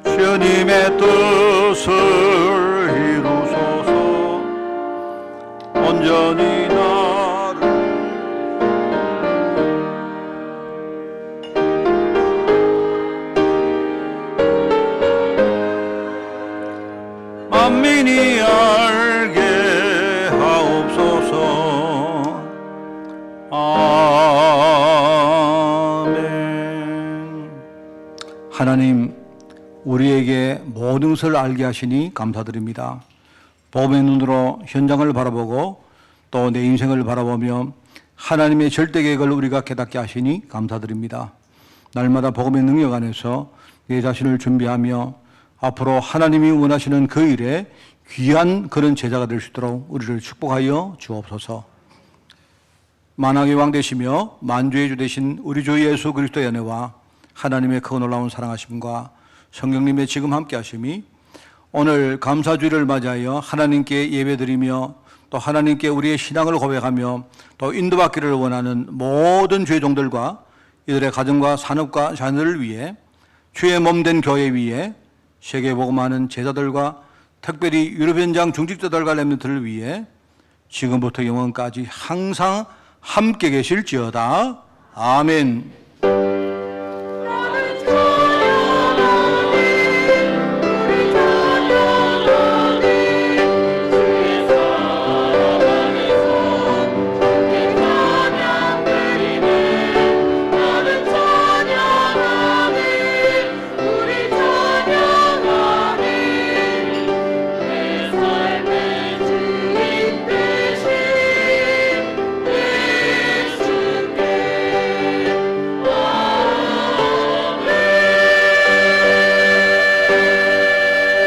주님의 뜻을 이루소서 온전히 나를 만민이 알게 하옵소서. 아멘. 하나님 우리에게 모든 것을 알게 하시니 감사드립니다. 복음의 눈으로 현장을 바라보고 또 내 인생을 바라보며 하나님의 절대 계획을 우리가 깨닫게 하시니 감사드립니다. 날마다 복음의 능력 안에서 내 자신을 준비하며 앞으로 하나님이 원하시는 그 일에 귀한 그런 제자가 될 수 있도록 우리를 축복하여 주옵소서. 만왕의 왕 되시며 만주의 주 되신 우리 주 예수 그리스도의 은혜와 하나님의 그 놀라운 사랑하심과 성령님의 지금 함께 하심이 오늘 감사주일을 맞이하여 하나님께 예배드리며 또 하나님께 우리의 신앙을 고백하며 또 인도받기를 원하는 모든 죄종들과 이들의 가정과 산업과 자녀를 위해 주의 몸된 교회 위에 세계복음하는 제자들과 특별히 유럽 현장 중직자들과 렘넌트를 위해 지금부터 영원까지 항상 함께 계실지어다. 아멘.